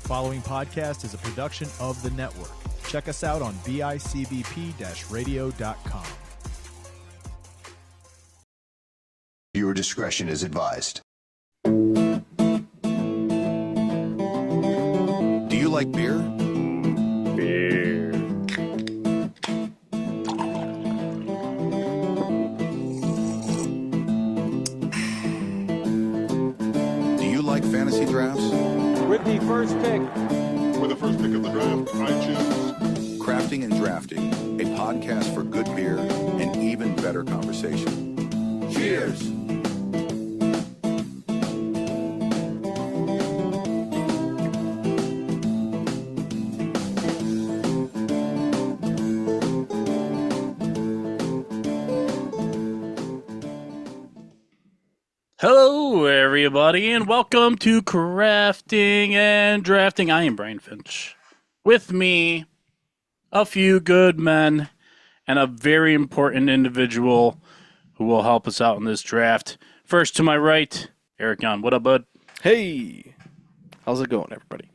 following podcast is a production of the network. Check us out on bicbp-radio.com. Viewer discretion is advised. Do you like beer? Beer. Do you like fantasy drafts? With the first pick. With the first pick of the draft, I choose Crafting and Drafting, a podcast for good beer and even better conversation. Cheers! Hello, everybody, and welcome to Crafting and Drafting. I am Brian Finch. With me, a few good men and a very important individual who will help us out in this draft. First to my right, Eric Young. What up, bud? Hey, how's it going, everybody?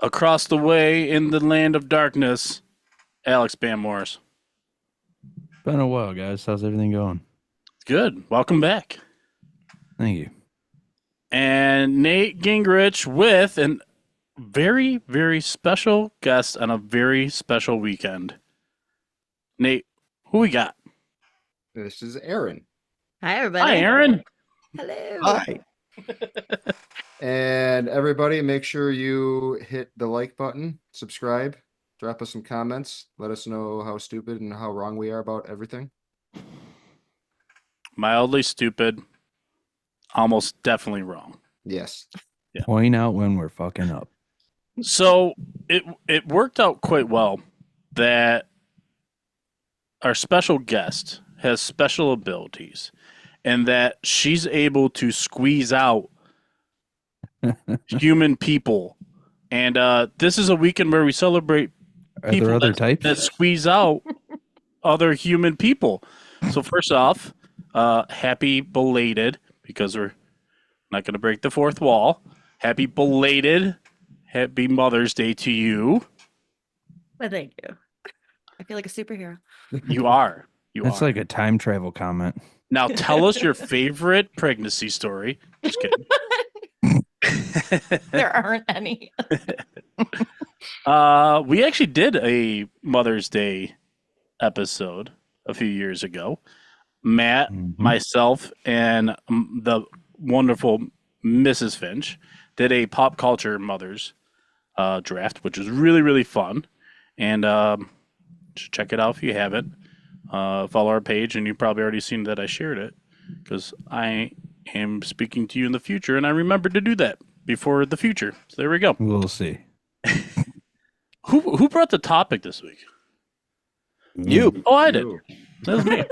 Across the way in the land of darkness, Alex Bam Morris. Been a while, guys. How's everything going? Good. Welcome back. Thank you. And Nate Gingrich with a very, very special guest on a very special weekend. Nate, who we got? This is Aaron. Hi, everybody. Hi, Aaron. Hello. Hi. And everybody, make sure you hit the like button, subscribe, drop us some comments, let us know how stupid and how wrong we are about everything. Mildly stupid, almost definitely wrong. Yes. Yeah. Point out when we're fucking up. So it worked out quite well that our special guest has special abilities and that she's able to squeeze out human people. And this is a weekend where we celebrate Are people there other that, types? that squeeze out other human people. So first off, happy belated, because we're not going to break the fourth wall. Happy belated, happy Mother's Day to you. Well, thank you. I feel like a superhero. You are. That's like a time travel comment. Now tell us your favorite pregnancy story. Just kidding. There aren't any. We actually did a Mother's Day episode a few years ago. Matt, myself, and the wonderful Mrs. Finch did a pop culture mothers draft, which was really, really fun. And just check it out if you haven't. Follow our page, and you've probably already seen that I shared it because I am speaking to you in the future, and I remembered to do that before the future. So there we go. We'll see. Who brought the topic this week? You. Oh, I did. Ooh. That was me.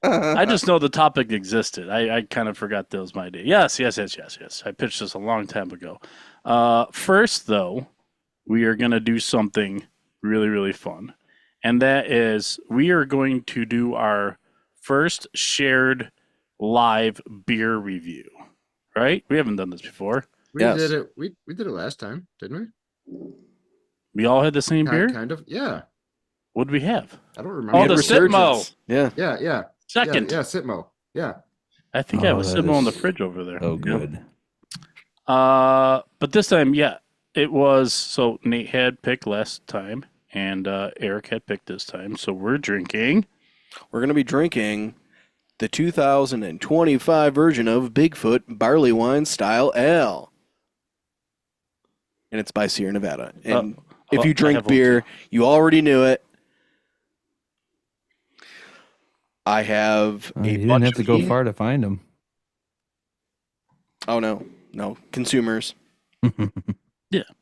I just know the topic existed. I kind of forgot that was my day. Yes. I pitched this a long time ago. First, though, we are going to do something really, really fun. And that is we are going to do our first shared live beer review. Right? We haven't done this before. We Yes. did it. We did it last time, didn't we? We all had the same beer? Kind of. Yeah. What did we have? I don't remember. Oh, the Sitmo. Resurgence. Yeah. Yeah. Second. Yeah, Sitmo. Yeah. I think I have a that Sitmo on the is fridge over there. Oh, good. But this time, yeah, it was. So Nate had picked last time, and Eric had picked this time. So we're drinking. We're going to be drinking the 2025 version of Bigfoot Barley Wine Style Ale. And it's by Sierra Nevada. And if you I drink have one beer, too. you already knew it. I have You a didn't bunch have to of go these. far to find them. Oh, no. Consumers. Not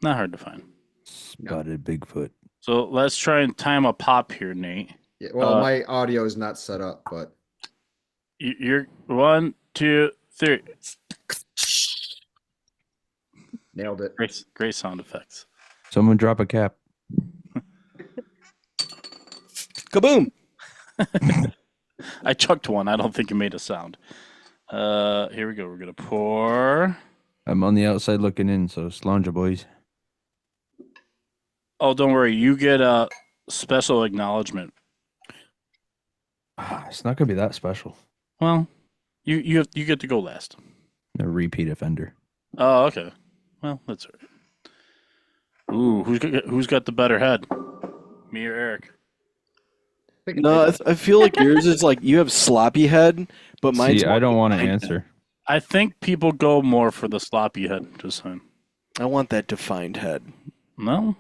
hard to find. Spotted Bigfoot. So let's try and time a pop here, Nate. Yeah. Well, my audio is not set up, but You're 1, 2, 3. nailed it. Great sound effects. Someone drop a cap. Kaboom! I chucked one. I don't think it made a sound. Here we go. We're gonna pour. I'm on the outside looking in, so Slanja boys. Oh, don't worry. You get a special acknowledgement. It's not gonna be that special. Well, you get to go last. A repeat offender. Oh, okay. Well, that's all right. Ooh, who's got the better head? Me or Eric? No, I feel like yours is like you have sloppy head, but mine's See, I more don't want to defined answer. I think people go more for the sloppy head. Just saying. head. I want that defined head. No,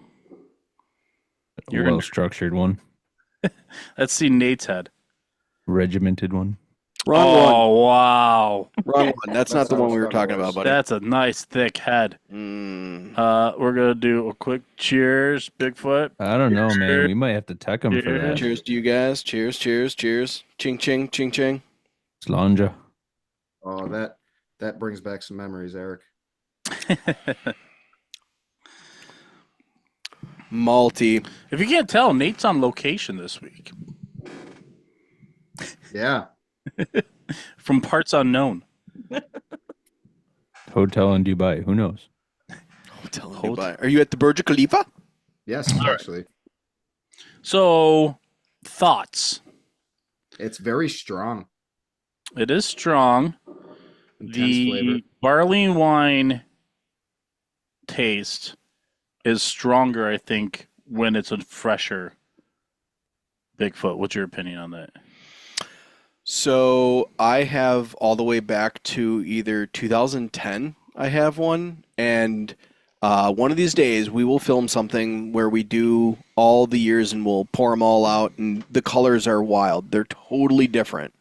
You're A gonna- well-structured one, let's see Nate's head. regimented one. Wrong Oh wow, one. Wrong one. That's not the one we were talking about, buddy. that's a nice thick head. Mm. We're gonna do a quick cheers, Bigfoot. I don't know, man. Cheers. We might have to tech him for that. Cheers to you guys. Cheers, cheers, cheers. Ching, ching, ching, ching. Slanja. Oh, that brings back some memories, Eric. Malty. If you can't tell, Nate's on location this week Yeah. from parts unknown. Hotel in Dubai. Who knows? Hotel in Hotel. Dubai. Are you at the Burj Khalifa? Yes, actually. So, thoughts. It's very strong. It is strong. Intense The flavor. barley wine taste is stronger, I think, when it's a fresher Bigfoot. What's your opinion on that? So I have all the way back to either 2010. I have one, and one of these days we will film something where we do all the years and we'll pour them all out, and the colors are wild. They're totally different.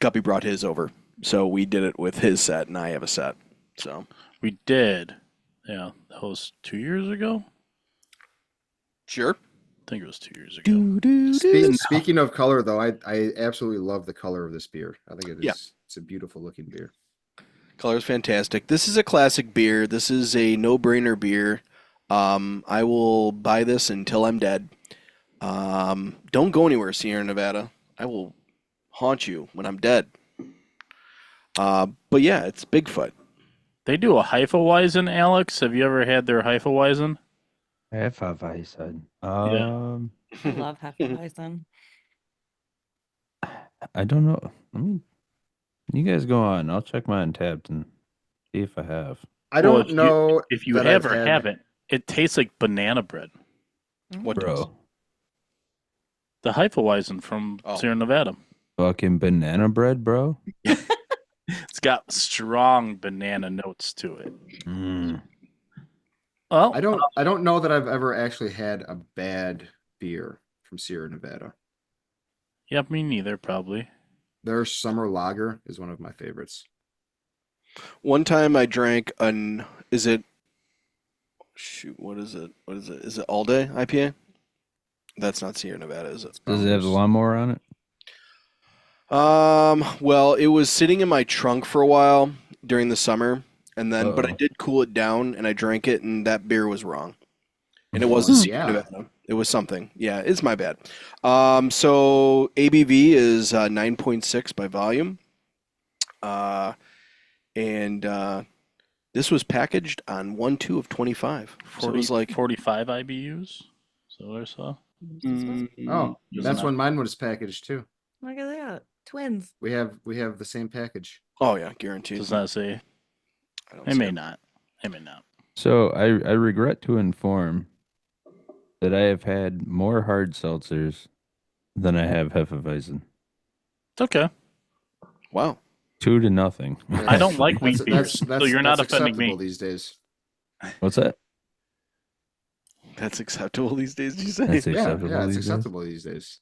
Guppy brought his over, so we did it with his set, and I have a set. So We did. Yeah, that was 2 years ago. sure. I think it was 2 years ago. Speaking of color, though, I absolutely love the color of this beer. I think it is. Yeah. It's a beautiful looking beer. Color's fantastic. This is a classic beer. This is a no-brainer beer. I will buy this until I'm dead. Don't go anywhere, Sierra Nevada. I will haunt you when I'm dead. But yeah, it's Bigfoot. They do a Hefeweizen, Alex. Have you ever had their Hefeweizen? Hefeweizen. I love Hefeweizen. I don't know. You guys go on. I'll check my Untapped and see if I have. I Well, don't know If you that have I've or had- haven't, it tastes like banana bread. What does? Bro, The Hefeweizen from Oh. Sierra Nevada. fucking banana bread, bro. It's got strong banana notes to it. Mm. Well, I don't know that I've ever actually had a bad beer from Sierra Nevada. yeah, me neither, probably. Their summer lager is one of my favorites. One time I drank is it? Shoot, what is it? What is it? Is it All Day IPA? That's not Sierra Nevada, is it? Does it have the lawnmower on it? Well, it was sitting in my trunk for a while during the summer, and then but I Uh-oh. did cool it down and I drank it, and that beer was wrong. And it wasn't Sierra Yeah. Nevada. It was something. Yeah, it's my bad. So ABV is 9.6 by volume. And this was packaged on 1/2 of 25. So it was like 45 IBUs. So what I saw. Oh, Isn't that's that- when mine was packaged too. Look at that. Twins. We have the same package. oh yeah, guaranteed. Does not say. I don't It see may it. not. It may not. So I regret to inform that I have had more hard seltzers than I have Hefeweizen. It's okay. Wow. 2-0. I don't like wheat That's- beers, so you're not that's offending me. acceptable these days. What's that? That's acceptable these days, did you say? That's Yeah, acceptable. yeah, it's these days? acceptable these days.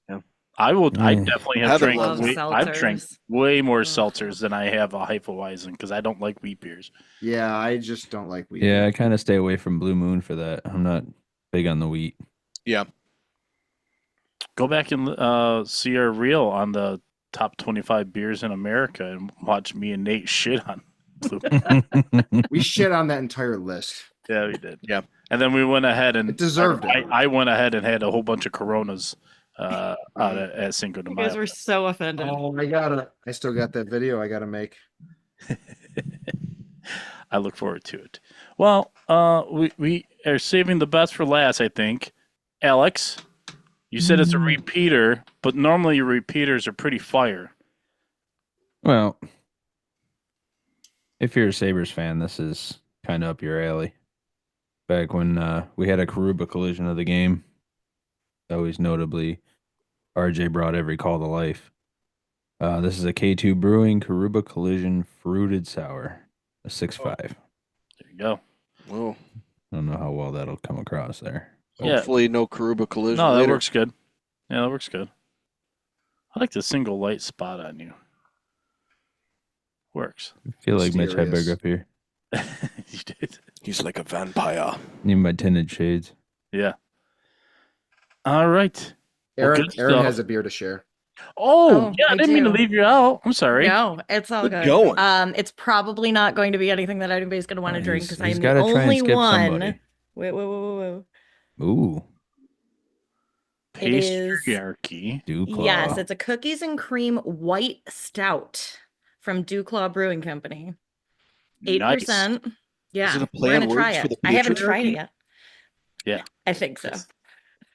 I Mm. definitely have Heather drank. loves I've drank seltzers. way more Ugh. seltzers than I have a Hefeweizen because I don't like wheat beers. Yeah, I just don't like wheat. Yeah, beer. I kind of stay away from Blue Moon for that. I'm not big on the wheat. Yeah. Go back and see our reel on the top 25 beers in America and watch me and Nate shit on Blue. We shit on that entire list. Yeah, we did. Yeah. And then we went ahead and It deserved it. I went ahead and had a whole bunch of Coronas out at Cinco de You Mayo. guys were so offended. Oh, I still got that video I gotta make. I look forward to it. Well, we are saving the best for last, I think. Alex, you said it's a repeater, but normally your repeaters are pretty fire. Well, if you're a Sabres fan, this is kind of up your alley. Back when we had a Karuba collision of the game, always notably, RJ brought every call to life. This is a K2 Brewing Karuba Collision Fruited Sour, a 6.5. There you go. Whoa. I don't know how well that'll come across there. Yeah. Hopefully no Karuba collision No, that later. works good. Yeah, that works good. I like the single light spot on you. Works. I feel like Mitch had Mysterious. bigger up here. You did. He's like a vampire. Need my tinted shades. Yeah. All right. Well, Aaron, good Aaron stuff. has a beer to share. Oh, Oh, yeah, I I didn't mean to do. leave you out. I'm sorry. No, it's all Good good. going. It's probably not going to be anything that anybody's going to want to drink because He's I'm the gotta try and only skip one. somebody. Wait. Ooh, It is- Patriarchy. Dewclaw. Yes, it's a cookies and cream white stout from Dewclaw Brewing Company. 8%. Nice. Yeah, Is it a we're play on gonna try words for it. the I haven't tried it patriarchy? yet. Yeah. I think so.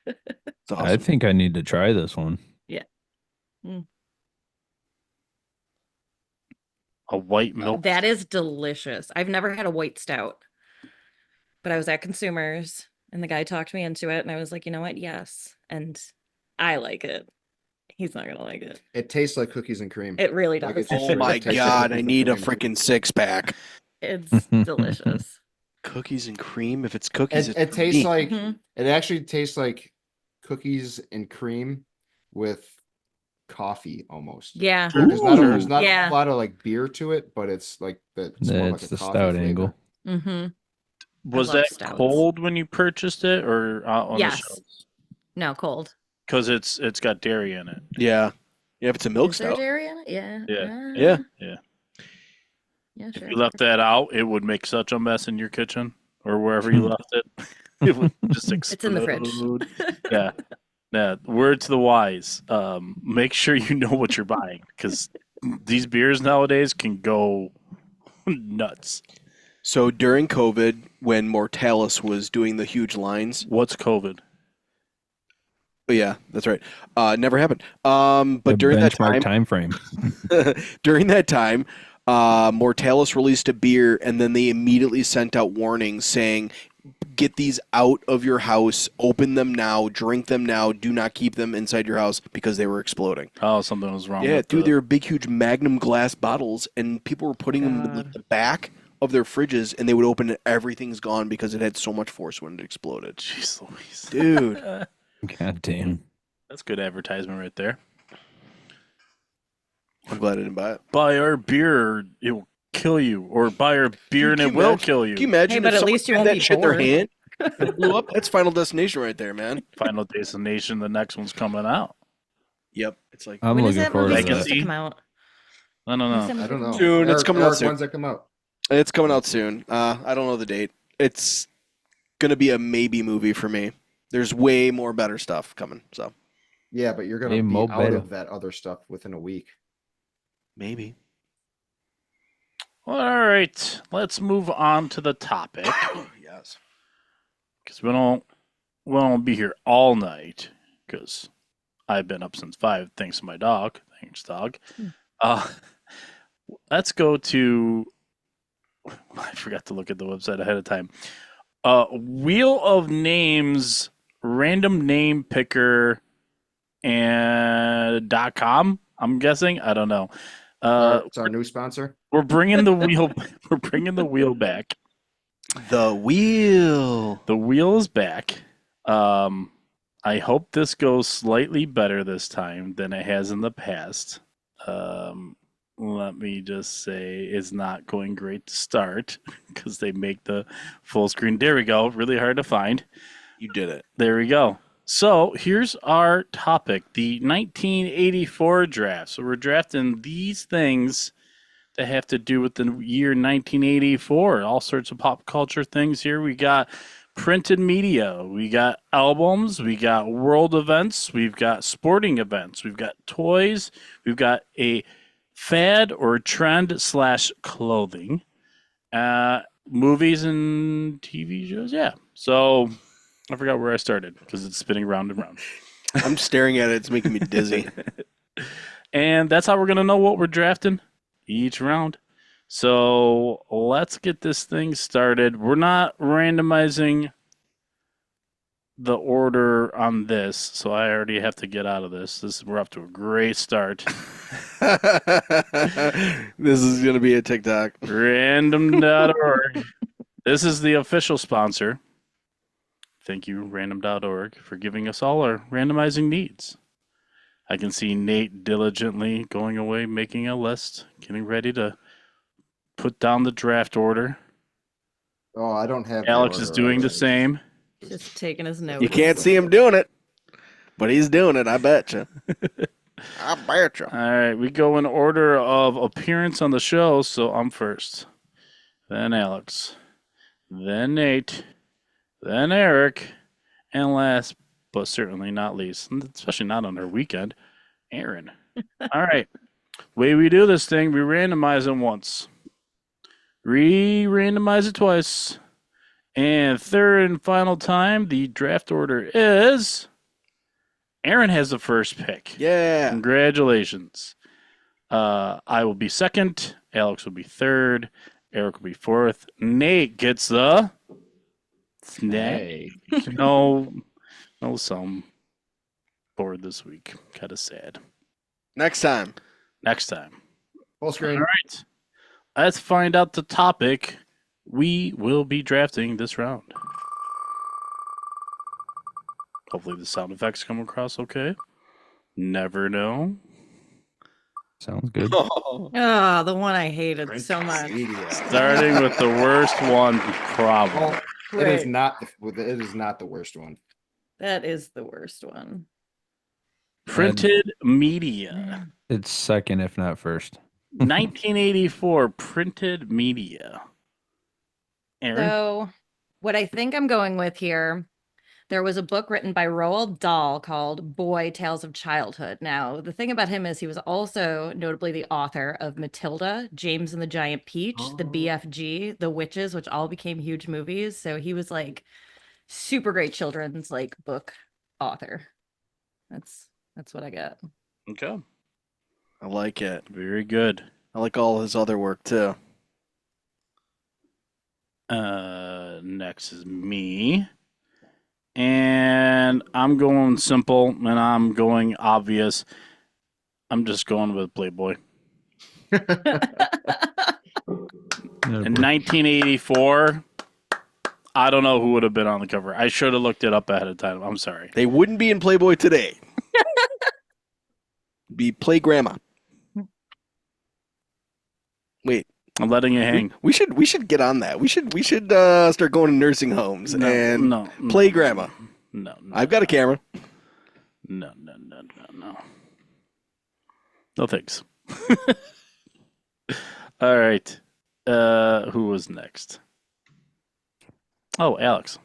It's I awesome. think I need to try this one. A white milk. That is delicious. I've never had a white stout, but I was at Consumers and the guy talked me into it, and I was like, you know what? Yes, and I like it. He's not gonna like it. It tastes like cookies and cream. It really Like does. it's just Oh straight my up tastes like god, cookies I and need a cream. freaking 6-pack. It's delicious. Cookies and cream? If it's cookies, It, it's it tastes me. like Mhm. it actually tastes like cookies and cream with coffee almost. Yeah. There's not Yeah. a lot of like beer to it, but it's like it's more like That's a the coffee stout flavor. angle. Mm-hmm. Was love that stouts. cold when you purchased it or on the Yes. shelves? No, cold. Because it's got dairy in it. Yeah. Yeah, if it's a milk Is there stout. dairy in it? Yeah. Yeah. Yeah. Yeah, If sure. you left that out, it would make such a mess in your kitchen or wherever you left it. It would just explode. It's in the fridge. Yeah. Yeah. Word to the wise. Make sure you know what you're buying because these beers nowadays can go nuts. So during COVID, when Mortalis was doing the huge lines, What's COVID? oh yeah, that's right. Never happened. But The during that benchmark time, frame. during that time, Mortalis released a beer, and then they immediately sent out warnings saying, "Get these out of your house. Open them now. Drink them now. Do not keep them inside your house because they were exploding." Oh, something was wrong. Yeah, with dude, the- they were big, huge Magnum glass bottles, and people were putting them in God. the back of their fridges, and they would open it. Everything's gone because it had so much force when it exploded. Jeez Louise. Dude. God damn. That's good advertisement right there. I'm glad I didn't buy it. Buy our beer, it will kill you. Or buy our beer and Can it you will imagine- kill you. Can you imagine Hey, but if at someone least you had won't that be shit in their bored. hand and blew up? That's Final Destination right there, man. Final Destination, the next one's coming out. Yep. It's like I'm When is looking that forward movie to Legacy. supposed that. to come out? I don't When's that know. I don't movie know. come out? Soon, it's coming out soon. When's that come out? it's coming out soon. I don't know the date. It's gonna be a maybe movie for me. There's way more better stuff coming, so Yeah, but you're gonna Hey, be Mo out Better. of that other stuff within a week. maybe. All right, let's move on to the topic Yes. because we don't be here all night because I've been up since 5 thanks to my dog. Thanks, dog. Let's go to. I forgot to look at the website ahead of time. Wheel of Names, random name picker, and .com. I'm guessing. I don't know. It's our new sponsor. We're bringing the wheel. We're bringing the wheel back. The wheel. The wheel is back. I hope this goes slightly better this time than it has in the past. Let me just say it's not going great to start because they make the full screen. There we go. Really hard to find. You did it. There we go. So here's our topic, the 1984 draft. So we're drafting these things that have to do with the year 1984. All sorts of pop culture things here. We got printed media. We got albums. We got world events. We've got sporting events. We've got toys. We've got a fad or trend / clothing, movies and TV shows. Yeah. So I forgot where I started because it's spinning round and round. I'm staring at it. It's making me dizzy. And that's how we're going to know what we're drafting each round. So let's get this thing started. We're not randomizing the order on this, so I already have to get out of this. We're off to a great start. This is going to be a TikTok. Random.org. This is the official sponsor. Thank you, random.org, for giving us all our randomizing needs. I can see Nate diligently going away, making a list, getting ready to put down the draft order. Oh, I don't have. the Alex is order doing the already. same. Just taking his notes. You can't see him doing it, but he's doing it. I bet you. I bet you. All right, we go in order of appearance on the show, so I'm first. Then Alex. Then Nate. Then Eric. And last, but certainly not least, especially not on our weekend, Aaron. All right. Way we do this thing, we randomize them once. Randomize it twice. And third and final time, the draft order is Aaron has the first pick. Yeah. Congratulations. I will be second. Alex will be third. Eric will be fourth. Nate gets the snag. No some board this week. Kind of sad. Next time. Next time. Full screen. All right. Let's find out the topic we will be drafting this round. Hopefully the sound effects come across okay. Never know. Sounds good. Oh, the one I hated so much. Starting with the worst one, probably. It is not. It is not the worst one. That is the worst one. Printed media. It's second, if not first. 1984 printed media. Aaron? So, what I think I'm going with here, there was a book written by Roald Dahl called Boy Tales of Childhood. Now, the thing about him is he was also notably the author of Matilda, James and the Giant Peach, the BFG, The Witches, which all became huge movies. So he was like super great children's like book author. That's what I got. Okay. I like it. Very good. I like all his other work too. Next is me. And I'm going simple and I'm going obvious. I'm just going with Playboy. In 1984, I don't know who would have been on the cover. I should have looked it up ahead of time. I'm sorry. They wouldn't be in Playboy today. Be Play Grandma. Wait. I'm letting it hang. We should get on that. We should start going to nursing homes and play grandma. No, I've got a camera. No. No thanks. All right. Who was next? Oh, Alex.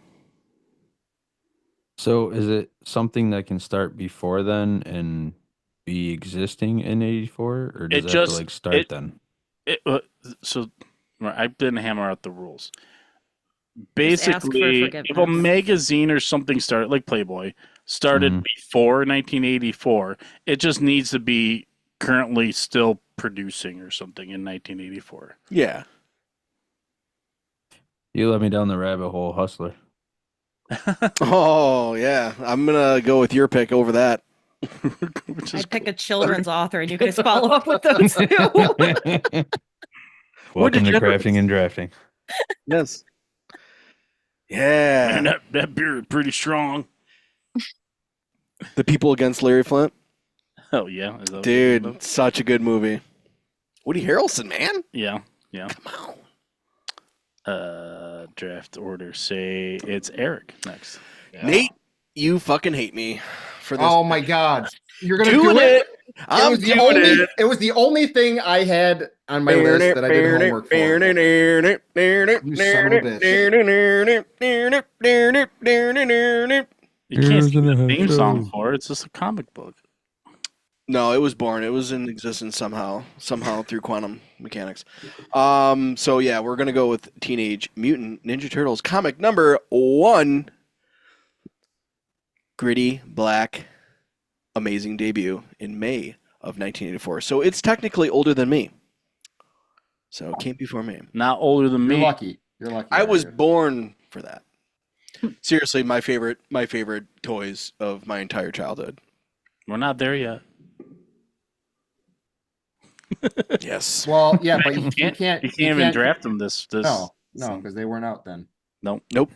So is it something that can start before then and be existing in 84? Or does it have to like start then? So I didn't hammer out the rules. Basically, if a magazine or something started, like Playboy, started before 1984, it just needs to be currently still producing or something in 1984. Yeah. You let me down the rabbit hole, Hustler. Oh, yeah. I'm going to go with your pick over that. I'd pick a children's author and you guys follow up with those two. Welcome to Crafting and Drafting. Yes. Yeah. Man, that beer is pretty strong. The People Against Larry Flint. Oh, yeah. Dude, such a good movie. Woody Harrelson, man. Yeah. Come on. Draft order. Say it's Eric next. Yeah. Nate, you fucking hate me for this. Oh my God. You're going to do it? It was the only thing I had on my list that I did homework for. You son of a bitch. You can't sing the theme song for it. It's just a comic book. No, it was born. It was in existence somehow through quantum mechanics. So yeah, we're gonna go with Teenage Mutant Ninja Turtles comic number 1. Gritty, black, amazing debut in May of 1984. So it's technically older than me. So it came before me. Not older than me. You're lucky. You're lucky. I was born for that. Seriously, my favorite toys of my entire childhood. We're not there yet. Yes. Well, yeah, but you can't even draft them this. No, because they weren't out then. Nope.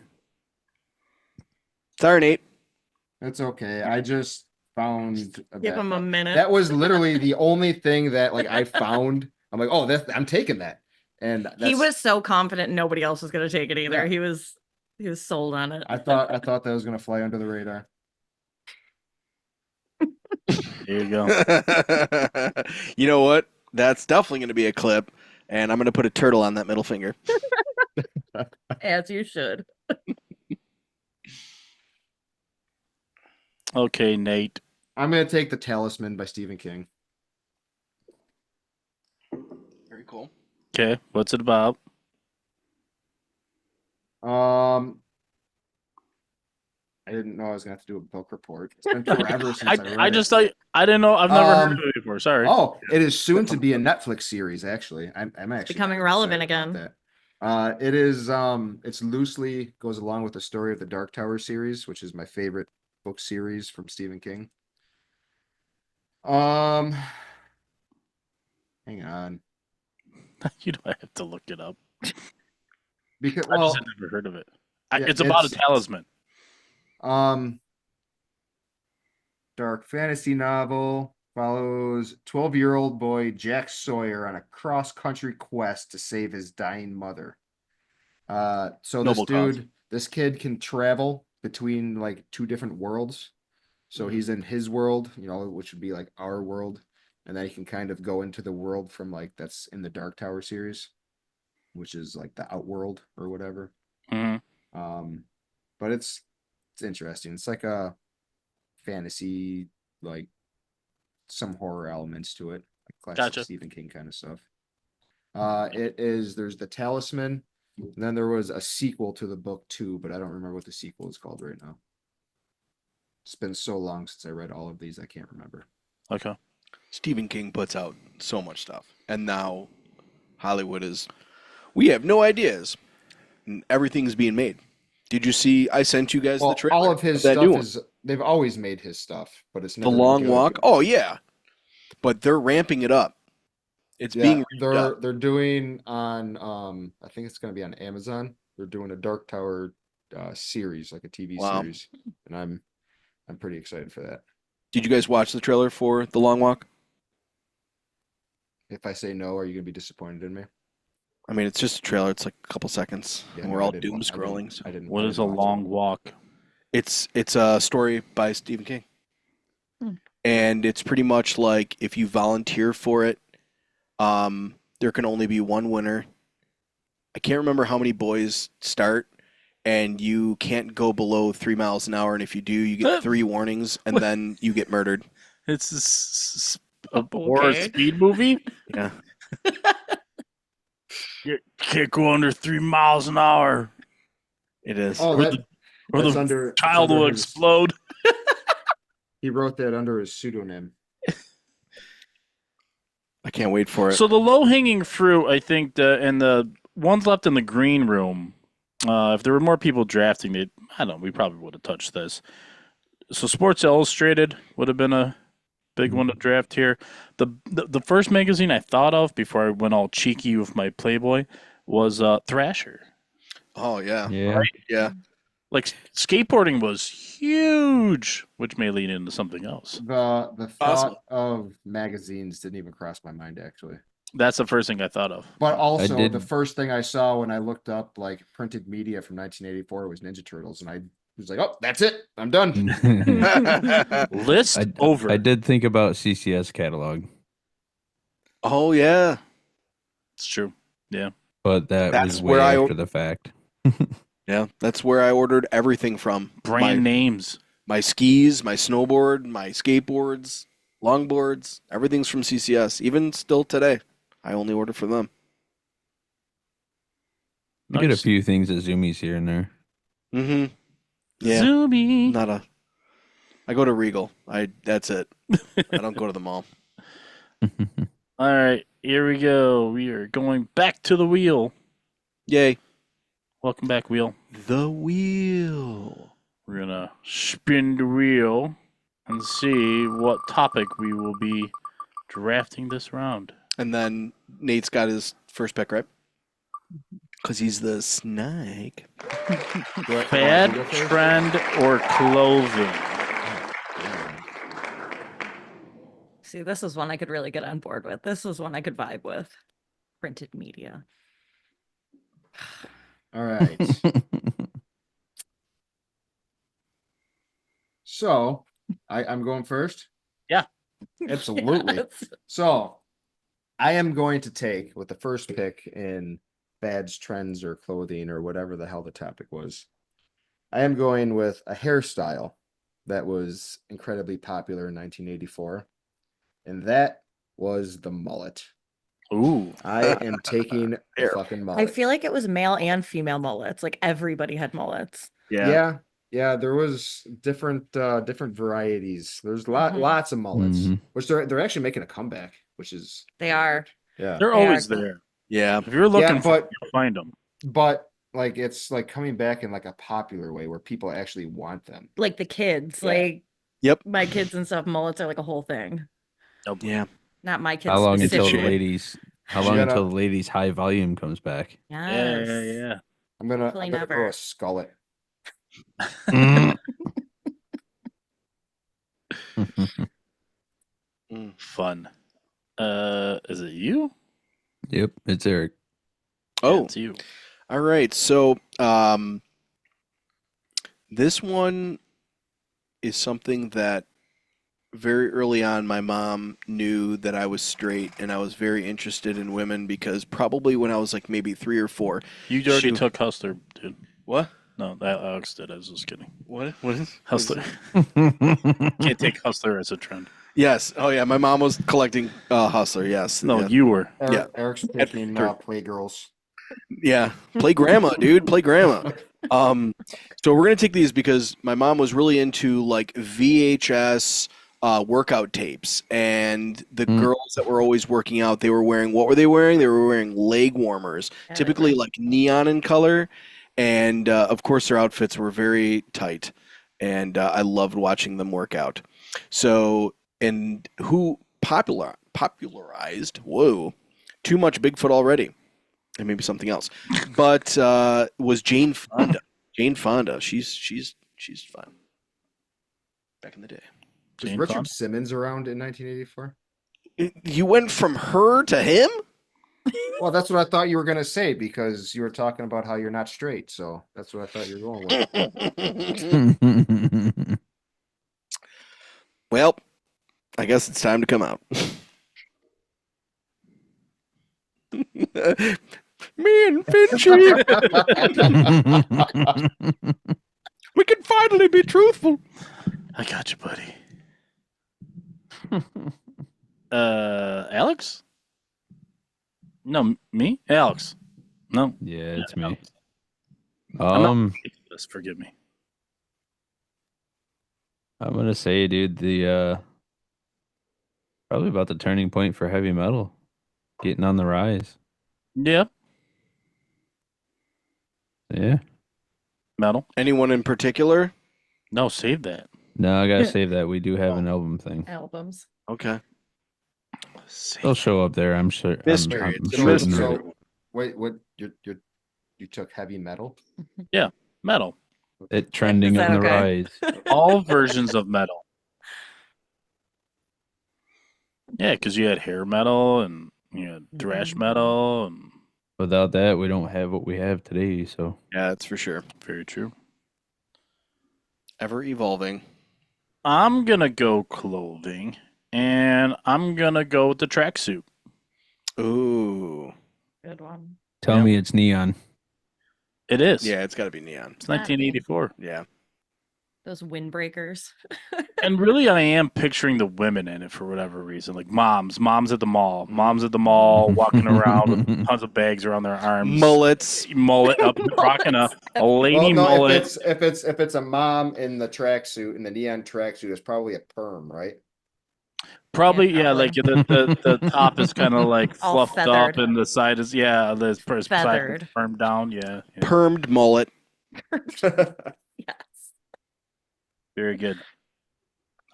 Sorry, Nate. It's okay. I just found Give him a minute. That was literally the only thing that like I found. I'm like, oh, I'm taking that. And he was so confident nobody else was going to take it either. Yeah. He was sold on it. I thought that was going to fly under the radar. There you go. You know what? That's definitely going to be a clip, and I'm going to put a turtle on that middle finger. As you should. Okay, Nate. I'm going to take The Talisman by Stephen King. Very cool. Okay, what's it about? I didn't know I was going to have to do a book report. It's been forever since I read I just thought I didn't know. I've never heard of it before. Sorry. Oh, it is soon to be a Netflix series. Actually, I'm actually becoming relevant again. It is. It's loosely goes along with the story of the Dark Tower series, which is my favorite book series from Stephen King. Hang on. You don't have to look it up. Because I just had never heard of it. It's about a talisman. Dark fantasy novel follows 12-year-old boy Jack Sawyer on a cross-country quest to save his dying mother. So this kid can travel between like 2 different worlds. So he's in his world, which would be like our world, and then he can kind of go into the world from like that's in the Dark Tower series, which is like the Outworld or whatever. Mm-hmm. But it's interesting. It's like a fantasy, like some horror elements to it, like classic Stephen King kind of stuff. There's The Talisman, and then there was a sequel to the book too, but I don't remember what the sequel is called right now. It's been so long since I read all of these, I can't remember. Okay. Stephen King puts out so much stuff, and now Hollywood we have no ideas, and everything's being made. Did you see? I sent you guys the trailer. All of his stuff they've always made his stuff, but it's never The Long Walk. Oh yeah, but they're ramping it up. It's being they're doing on I think it's going to be on Amazon. They're doing a Dark Tower series, like a TV series, and I'm pretty excited for that. Did you guys watch the trailer for The Long Walk? If I say no, are you going to be disappointed in me? I mean, it's just a trailer. It's like a couple seconds, and we're all doom scrolling. What is A Long Walk? It's a story by Stephen King, and it's pretty much like if you volunteer for it, there can only be one winner. I can't remember how many boys start, and you can't go below 3 miles an hour, and if you do, you get 3 warnings, and then you get murdered. It's a horror speed movie. Yeah. You can't go under 3 miles an hour. It is. Oh, or the child will explode. He wrote that under his pseudonym. I can't wait for it. So the low-hanging fruit, I think, and the ones left in the green room, if there were more people drafting it, I don't know, we probably would have touched this. So Sports Illustrated would have been a big one to draft here. The first magazine I thought of before I went all cheeky with my Playboy was Thrasher. Oh yeah, yeah, right? Yeah. Like skateboarding was huge, which may lead into something else. The thought of magazines didn't even cross my mind actually. That's the first thing I thought of. But also the first thing I saw when I looked up like printed media from 1984 was Ninja Turtles, and I was like, "Oh, that's it. I'm done." List over. I did think about CCS catalog. Oh yeah, it's true. Yeah, but that's was way after the fact. Yeah, that's where I ordered everything from. Brand names. My skis, my snowboard, my skateboards. longboards, everything's from CCS. Even still today, I only order from them. I get a Nice. few things at Zoomies here and there. Mm-hmm. Yeah. Zoomy. I go to Regal. That's it. I don't go to the mall. All right, here we go. We are going back to the wheel. Yay. Welcome back, wheel. The wheel. We're gonna spin the wheel and see what topic we will be drafting this round. And then Nate's got his first pick, right? Because he's the snake. Fad, trend, or clothing? See, this is one I could really get on board with. This is one I could vibe with. Printed media. All right. So I'm going first. Yeah. Absolutely. Yes. So I am going to take with the first pick in fads, trends, or clothing, or whatever the hell the topic was. I am going with a hairstyle that was incredibly popular in 1984, and that was the mullet. Ooh. I am taking the fucking mullet. I feel like it was male and female mullets. Like everybody had mullets. Yeah, there was different varieties. There's lots of mullets, which they're actually making a comeback, which is They are. yeah. They're They always are. there. Yeah. If you're looking Yeah, for but- them, you'll find them. But like it's like coming back in like a popular way where people actually want them. Like the kids. Yeah. Like Yep. my kids and stuff, mullets are like a whole thing. Nope. Yeah. Not my kids. How long until the specifically. ladies? How You long gotta- until the ladies' high volume comes back? Yes. Yeah. I'm gonna Hopefully throw never. a skullet. Fun. Is it you? Yep, it's Eric. Oh, It's you. all right. So, this one is something that very early on my mom knew that I was straight and I was very interested in women because probably when I was like maybe 3 or 4. You already Shoot. took Hustler, dude. What? No, that Alex did. I was just kidding. What is Hustler. Can't take Hustler as a trend. Yes. Oh yeah, my mom was collecting Hustler. Yes. No, yeah. you were. Yeah. Eric's picking Playgirls. Yeah, play grandma, dude. Play grandma. So we're gonna take these because my mom was really into like VHS workout tapes, and the girls that were always working out, they were wearing what were they wearing? They were wearing leg warmers, typically like neon in color, and of course their outfits were very tight, and I loved watching them work out. So, and who popularized? Whoa, too much Bigfoot already. And maybe something else, but was Jane Fonda. Jane Fonda, she's fun. Back in the day, Was Jane Richard Fonda? Simmons around in 1984? you went from her to him. Well, that's what I thought you were gonna say because you were talking about how you're not straight. So that's what I thought you were going with. Well, I guess it's time to come out. Me and Finchy, we can finally be truthful. I got you, buddy. Alex? No, me? Alex. No. Yeah, it's me. Alex. I'm not Um, ridiculous, forgive me. I'm gonna say, dude, the probably about the turning point for heavy metal, getting on the rise. Yeah. Yeah. Metal. Anyone in particular? No, save that. No, I gotta save that. We do have an album thing. Albums. Okay. They'll show up there. I'm sure. This I'm period. certain So- of it. Wait, what? You took heavy metal? Metal. It trending Is that on the okay? rise. All versions of metal. Yeah, because you had hair metal and you had thrash metal and Without that, we don't have what we have today. So Yeah, that's for sure. very true. Ever evolving. I'm gonna go clothing and I'm gonna go with the tracksuit. Ooh. Good one. tell Yeah. me it's neon. It is. Yeah, it's got to be neon. It's 1984. Yeah. Those windbreakers. And really, I am picturing the women in it for whatever reason, like moms at the mall, walking around with tons of bags around their arms, mullet up, rocking a lady mullet. If it's a mom in the tracksuit, in the neon tracksuit, it's probably a perm, right? Probably, Yeah, like the top is kind of like All fluffed feathered. up, and the side is the first side is Feathered. firmed down. Yeah. Permed mullet. Yes. Very good.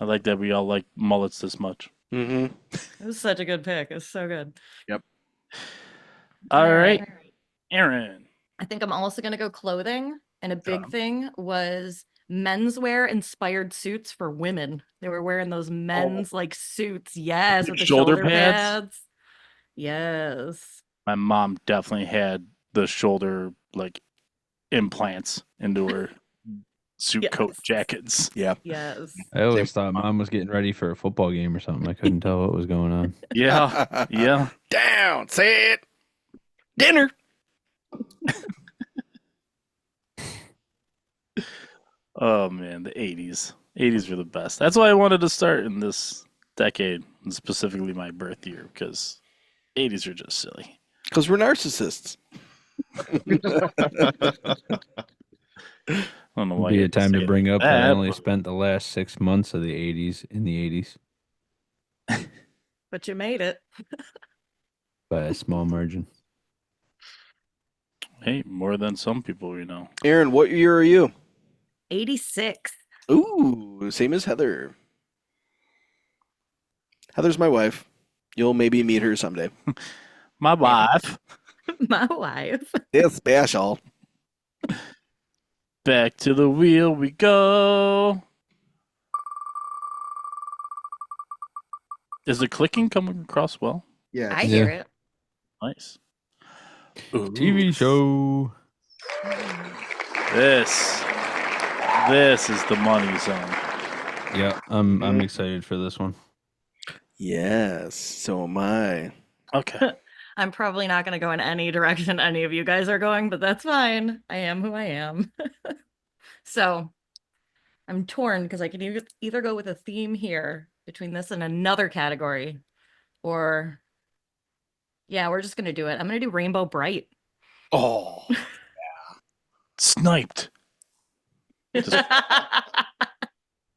I like that we all like mullets this much. Mm-hmm. It was such a good pick. It was so good. All right, Aaron. I think I'm also going to go clothing. And a big thing was menswear inspired suits for women. They were wearing those men's like suits. Yes. With the Shoulder shoulder pads? pads. Yes. My mom definitely had the shoulder like implants into her suit coat Yes. jackets. Yeah. Yes. I always thought mom was getting ready for a football game or something. I couldn't tell what was going on. Yeah. Yeah. Down. Say it. Dinner. Oh man, the 80s. 80s were the best. That's why I wanted to start in this decade, and specifically my birth year, because 80s are just silly. Because we're narcissists. I don't know why. Be you a had to time to say bring up that I that, only but- spent the last 6 months of the 80s in the 80s But you made it. by a small margin. Hey, more than some people we know. Aaron, what year are you? 86. Ooh, same as Heather. Heather's my wife. You'll maybe meet her someday. My wife. My wife. It's special. Back to the wheel we go. Is the clicking coming across well? Yeah. I hear it. Nice. TV show. This is the money zone. Yeah, I'm excited for this one. Yes, so am I. Okay. I'm probably not going to go in any direction any of you guys are going, but that's fine. I am who I am. So I'm torn because I can either go with a theme here between this and another category, or yeah, we're just going to do it. I'm going to do Rainbow Bright. Oh, Sniped.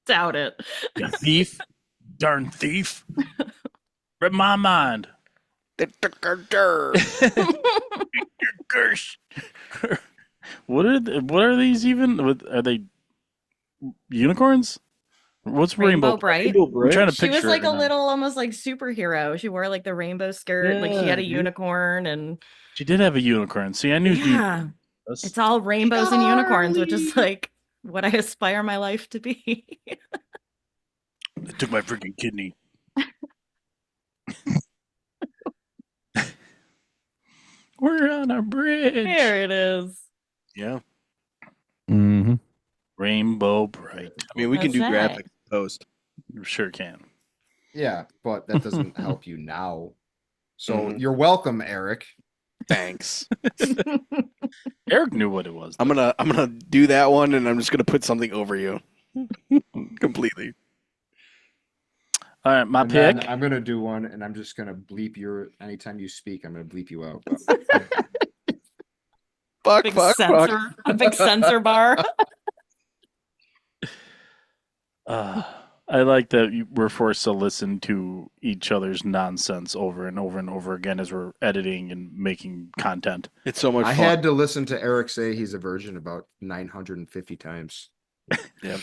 Doubt it. You thief. Darn thief. Read my mind. What are these even? Are they unicorns? What's Rainbow Bright? I'm trying to She picture was like it a now. little, almost like superhero. She wore like the rainbow skirt, like she had a Yeah, dude. unicorn, and She did have a unicorn. See, I knew yeah, it's all rainbows and unicorns, which is like what I aspire my life to be. They took my freaking kidney. We're on a bridge. Here it is. yeah. Mm-hmm. Rainbow Bright. I mean, we can do That's right. graphics post. You sure can. Yeah, but that doesn't help you now. So Mhm. you're welcome, Eric. Thanks. Eric knew what it was. I'm gonna do that one, and I'm just gonna put something over you, completely. All right, my And then pick. I'm gonna do one, and I'm just gonna bleep your. Anytime you speak, I'm gonna bleep you out. Fuck, Big fuck, sensor, fuck. a big sensor bar. I like that we're forced to listen to each other's nonsense over and over and over again as we're editing and making content. It's so much I fun. had to listen to Eric say he's a virgin about 950 times. Yep.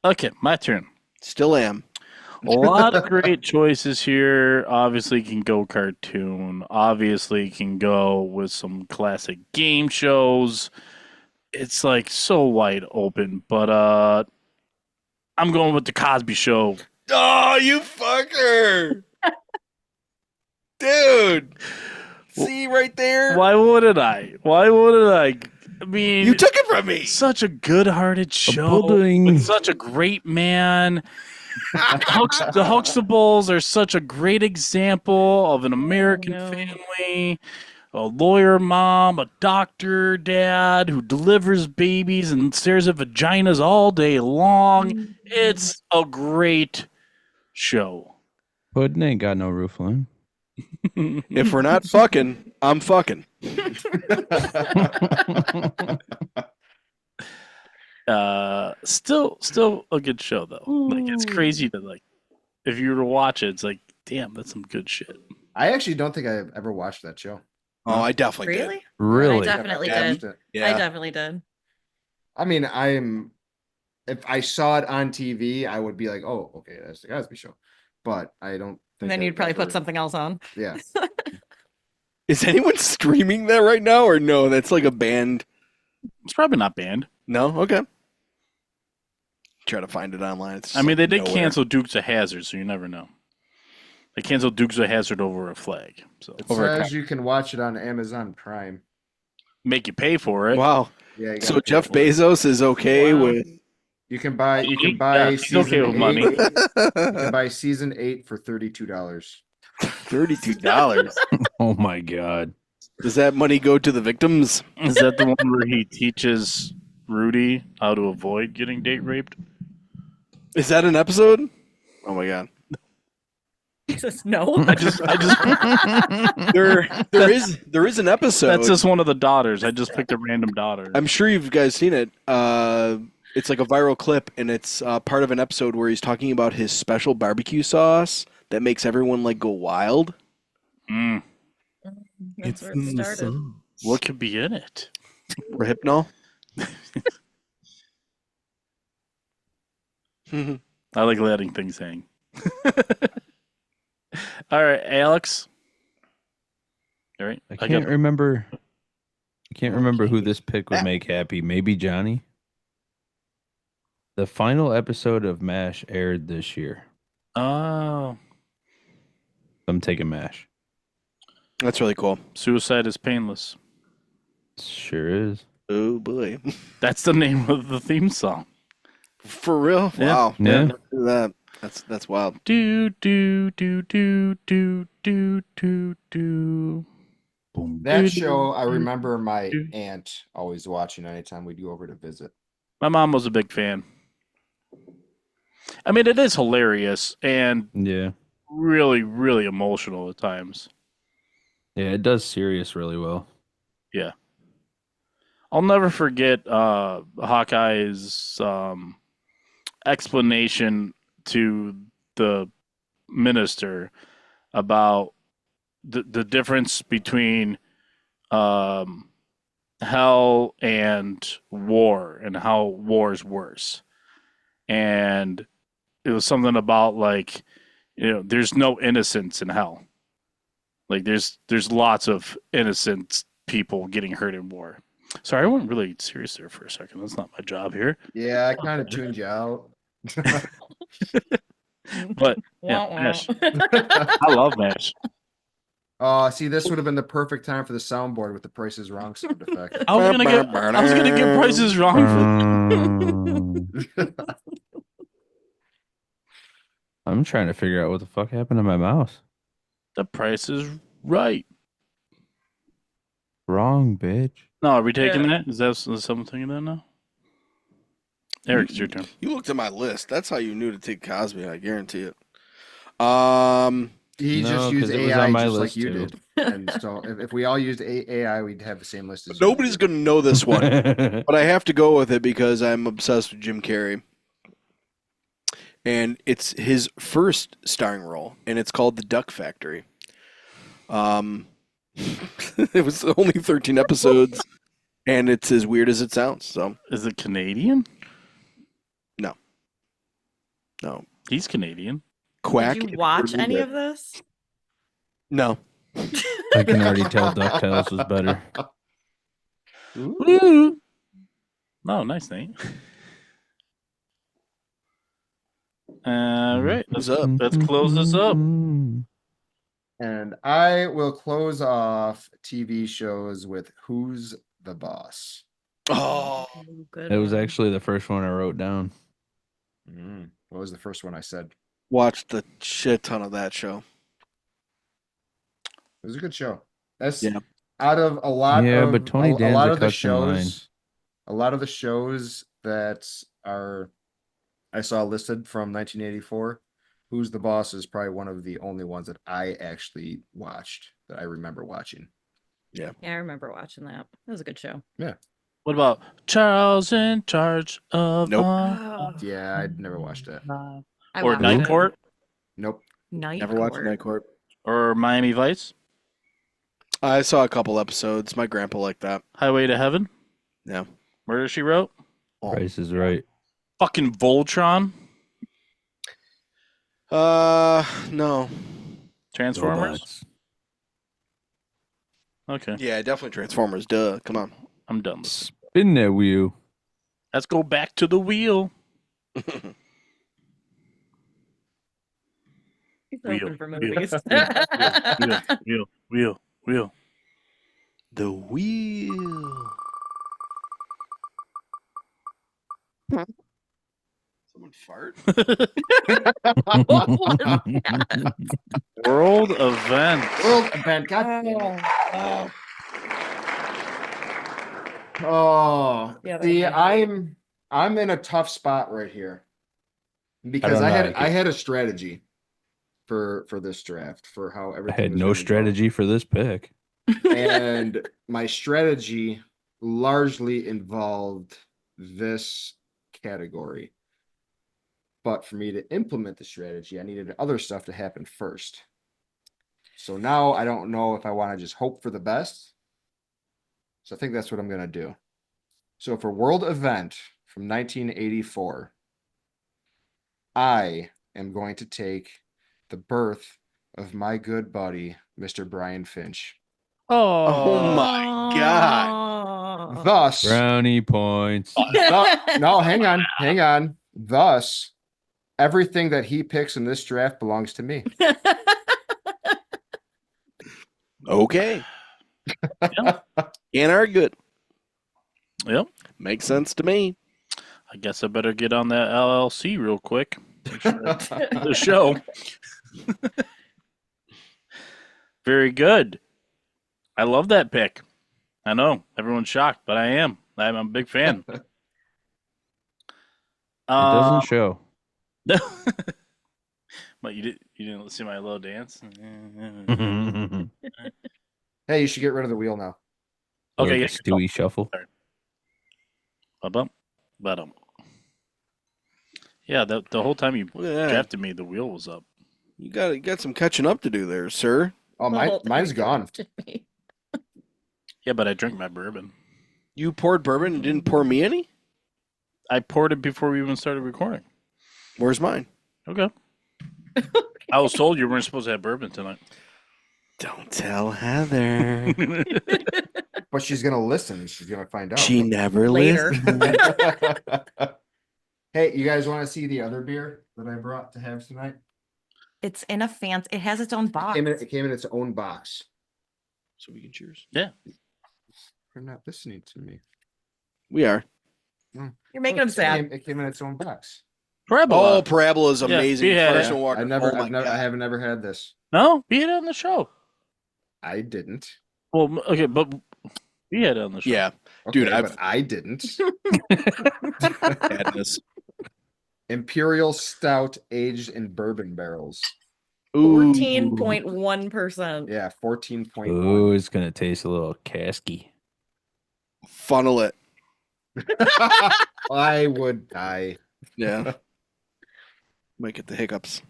Okay, my turn. Still am. A lot of great choices here. Obviously, can go cartoon. Obviously, can go with some classic game shows. It's like so wide open, but I'm going with the Cosby Show. Oh, you fucker! Dude! See right there? Why wouldn't I? I mean, You took it from me! such a good-hearted show pudding. with such a great man. The Huxtables are such a great example of an American no. family a lawyer mom, a doctor dad who delivers babies and stares at vaginas all day long. It's a great show. Puddin' ain't got no roof line. If we're not fucking, I'm fucking. Still a good show though. Like it's crazy to like, if you were to watch it, it's like, damn, that's some good shit. I actually don't think I've ever watched that show. Oh, I definitely Really? did. Really? I definitely Never did. watched it. Yeah. I definitely did. I mean, if I saw it on TV, I would be like, oh, okay, that's the Cosby Show. But I don't think And then I've you'd probably ever- put something else on. Yeah. Is anyone streaming that right now, or no? That's like a band. It's probably not banned. No, okay. Try to find it online. It's I mean, like they did nowhere. cancel Dukes of Hazzard, so you never know. They canceled Dukes of Hazzard over a flag, so It Over a says you can watch it on Amazon Prime. make you pay for it. Wow. Yeah. You So gotta pay Jeff for it. Bezos is okay Wow. with. You can buy. You can Yeah, buy he's season okay with 8. money. You can buy season 8 for $32. $32. Oh my god. Does that money go to the victims? Is that the one where he teaches Rudy how to avoid getting date raped? Is that an episode? Oh my god. Jesus, no. I just There is an episode. that's just one of the daughters. I just picked a random daughter. I'm sure you guys seen it. It's like a viral clip, and it's part of an episode where he's talking about his special barbecue sauce that makes everyone like go wild. Mm, That's where it started. what could be in it? Rohypnol. I like letting things hang. All right, Alex. All right, I can't got remember. I can't remember who this pick would make happy. Maybe Johnny. The final episode of MASH aired this year. Oh, I'm taking MASH. That's really cool. suicide is painless. Sure is. Oh boy. That's the name of the theme song. For real? Yeah. Wow. Yeah. Never knew that. That's wild. Do do do do do do do do. Boom. That show, I remember my aunt always watching anytime we'd go over to visit. My mom was a big fan. I mean, it is hilarious and Yeah. really, really emotional at times. Yeah, it does serious really well. Yeah. I'll never forget Hawkeye's explanation to the minister about the difference between hell and war and how war is worse. And it was something about like, there's no innocence in hell. Like there's lots of innocent people getting hurt in war. Sorry, I went really serious there for a second. That's not my job here. Yeah, I kind of tuned you out. But yeah, Wah, wah. MASH. I love MASH. Oh, see, this would have been the perfect time for the soundboard with the Price is Wrong sound effect. I was gonna get prices wrong for I'm trying to figure out what the fuck happened to my mouse. the Price is Right. Wrong, bitch. No, are we taking Yeah. that? Is someone taking that now? Eric, it's your turn. You looked at my list. That's how you knew to take Cosby. I guarantee it. He No, just 'cause used it was AI on my just like list, you too. did. And so if we all used AI, we'd have the same list as you. Nobody's gonna know this one, but I have to go with it because I'm obsessed with Jim Carrey, and it's his first starring role, and it's called The Duck Factory. It was only 13 episodes, and it's as weird as it sounds. So Is it Canadian? no, He's Canadian. Quack. Did is you watch really any good. of this? No. I can already tell DuckTales was better. Woo! Oh, nice, Nate. All right, What's up? let's close this up. And I will close off TV shows with Who's the Boss? Oh, Good It was one. actually the first one I wrote down. What was the first one I said? watched a shit ton of that show. It was a good show. That's Yeah. out of a lot Yeah, of but Tony a lot Danza of the cuts in line. shows, a lot of the shows that are I saw listed from 1984. Who's the Boss is probably one of the only ones that I actually watched that I remember watching. Yeah, I remember watching that. It was a good show. What about Charles in Charge of Nope. Oh, Yeah, I'd never watched that. I or watched Night it. Court Nope. Night Never watched Court. Night Court. or Miami Vice, I saw a couple episodes. My grandpa liked that. Highway to Heaven, Yeah. Murder She Wrote, Price is Right. fucking Voltron, No. Transformers. Robots. Okay, Yeah, definitely Transformers. Duh. Come on. I'm done. Spin that wheel. Let's go back to the wheel. He's Wheel, open for wheel, movies. Wheel. The wheel. Someone fart? World event. World event. God damn it. Oh, Yeah, see, that I'm in a tough spot right here because don't I know, had I I had a strategy for this draft for how I everything had was no gonna go. strategy for this pick. And my strategy largely involved this category. But for me to implement the strategy, I needed other stuff to happen first. So now I don't know if I want to just hope for the best. So I think that's what I'm going to do. So for world event from 1984, I am going to take the birth of my good buddy, Mr. Brian Finch. Oh my God. Thus, Brownie points. no, hang on. Thus, everything that he picks in this draft belongs to me. Okay. Can't argue it. Yep. Makes sense to me. I guess I better get on that LLC real quick. The show. Very good. I love that pick. I know everyone's shocked, but I am. I'm a big fan. It doesn't show. But you didn't see my little dance. Hey, you should get rid of the wheel now. Okay, Like a Stewie shuffle. Ba-bum, ba-dum. Yeah, the whole time you Look at that. drafted me, the wheel was up. You got some catching up to do there, sir. Oh, mine's gone. Yeah, but I drank my bourbon. You poured bourbon and didn't pour me any? I poured it before we even started recording. Where's mine? Okay. I was told you weren't supposed to have bourbon tonight. Don't tell Heather. But she's gonna listen. She's gonna find out. She never Later. listens. Hey, you guys want to see the other beer that I brought to have tonight? It's in a fancy. It has its own box. It came in its own box. So we can cheers. Yeah. You're not listening to me. We are. You're making him sad. It came in its own box. Parabola. Oh, Parabola is amazing. Yeah, Fresh yeah. and water. I've never, Oh my I've never, I God. haven't never had this. No, we had it on the show. I didn't. Well, okay, but we had it on the show. Yeah, Okay, dude, but I didn't. madness. Imperial Stout aged in bourbon barrels. Ooh. 14.1%. Yeah, 14.1. Ooh, it's gonna taste a little casky. Funnel it. I would die. Yeah. Might get the hiccups.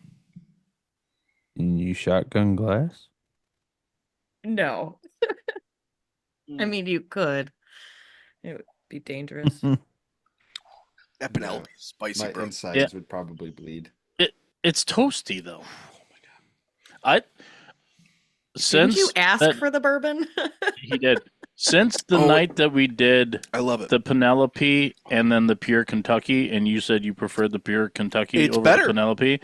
And you shotgun glass? No. I mean, you could. It would be dangerous. Epinel. Spicy, My bro. insides would probably bleed. It's toasty though. Didn't you ask for the bourbon? He did. Since the night that we did I love it. the Penelope and then the Pure Kentucky, and you said you preferred the Pure Kentucky It's over better. the Penelope,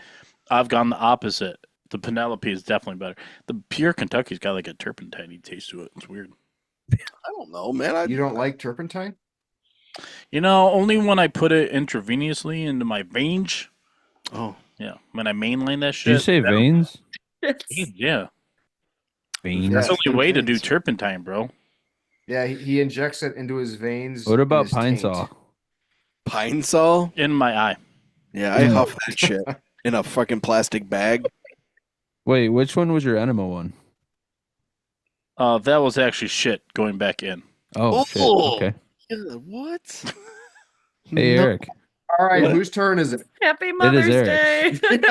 I've gone the opposite. The Penelope is definitely better. The Pure Kentucky's got like a turpentine taste to it. It's weird. I don't know, man. You don't like turpentine? You know, only when I put it intravenously into my veins. Oh, Yeah, when I mainline that shit. Did you say that- veins? Yeah. Veins. That's the only way to do veins. turpentine, bro. Yeah, he injects it into his veins. What in about his Pine taint. Saw? Pine Saw? In my eye. Yeah, I huff that shit in a fucking plastic bag. Wait, which one was your enema one? That was actually shit going back in. Oh, shit. Oh! Okay. Yeah, what? Hey, No. Eric. All right, whose turn is it? Happy is Mother's Eric. Day.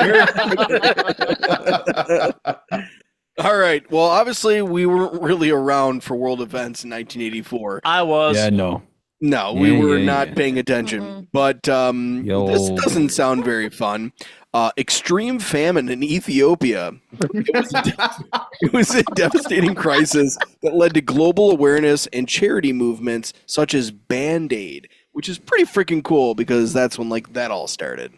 All right. Well, obviously, we weren't really around for world events in 1984. I was. Yeah, no. No, we Yeah, were yeah, not yeah. paying attention. Mm-mm. But Yo. this doesn't sound very fun. Extreme famine in Ethiopia. It was a devastating crisis that led to global awareness and charity movements such as Band-Aid, which is pretty freaking cool because that's when like that all started.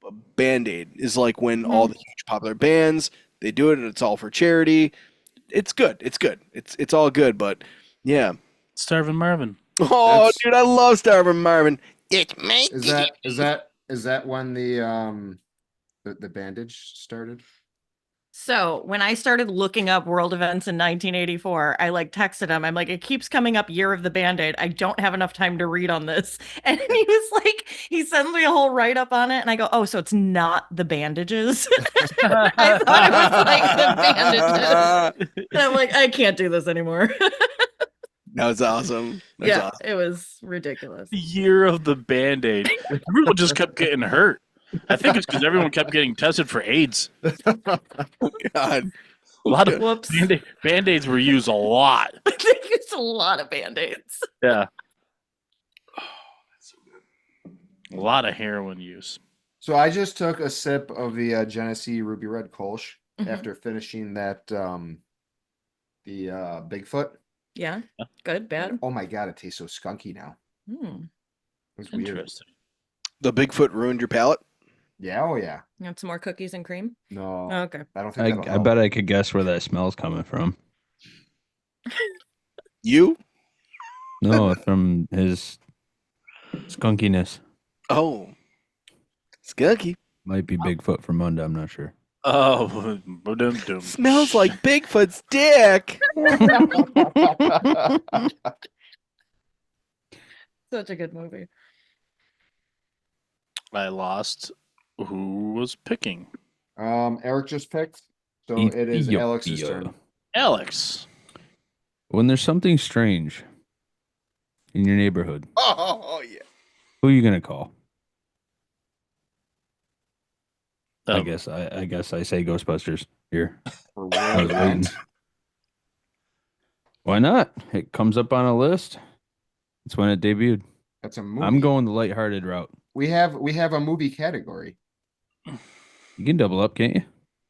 But Band-Aid is like when all the huge popular bands, they do it and it's all for charity. It's good. It's good. It's all good, but yeah. Starving Marvin. Oh, That's- dude, I love Starvin' Marvin. It's me. Is that when the bandage started? So when I started looking up world events in 1984, I like texted him. I'm like, it keeps coming up year of the Band-Aid. I don't have enough time to read on this. And he was like, he sends me a whole write-up on it. And I go, oh, so it's not the bandages. I thought it was like the bandages. And I'm like, I can't do this anymore. That was awesome. That's yeah, awesome. it was ridiculous. Year of the Band-Aid. Everyone just kept getting hurt. I think it's because everyone kept getting tested for AIDS. God. A lot of Whoops. Band-Aids were used a lot. They used a lot of Band-Aids. Yeah. A lot of heroin use. So I just took a sip of the Genesee Ruby Red Kolsch Mhm. after finishing that the Bigfoot. Yeah. Good, bad. Oh my god, it tastes so skunky now. Hmm. It's weird. Interesting. The Bigfoot ruined your palate? Yeah, oh yeah. You want some more cookies and cream? No, Okay. I don't think that'll I help. bet I could guess where that smell's coming from. You? No, from his skunkiness. Oh. Skunky. Might be Bigfoot from Munda, I'm not sure. Oh, ba-dum-dum. Smells like Bigfoot's dick. Such a good movie. I lost. Who was picking? Eric just picked, so it is Alex's Ethiopia. turn. Alex. When there's something strange in your neighborhood, Oh, yeah. who are you gonna call? I Um, guess I say Ghostbusters here. For I world was waiting. event. Why not? It comes up on a list. It's when it debuted. That's a movie. I'm going the lighthearted route. We have a movie category. You can double up, can't you?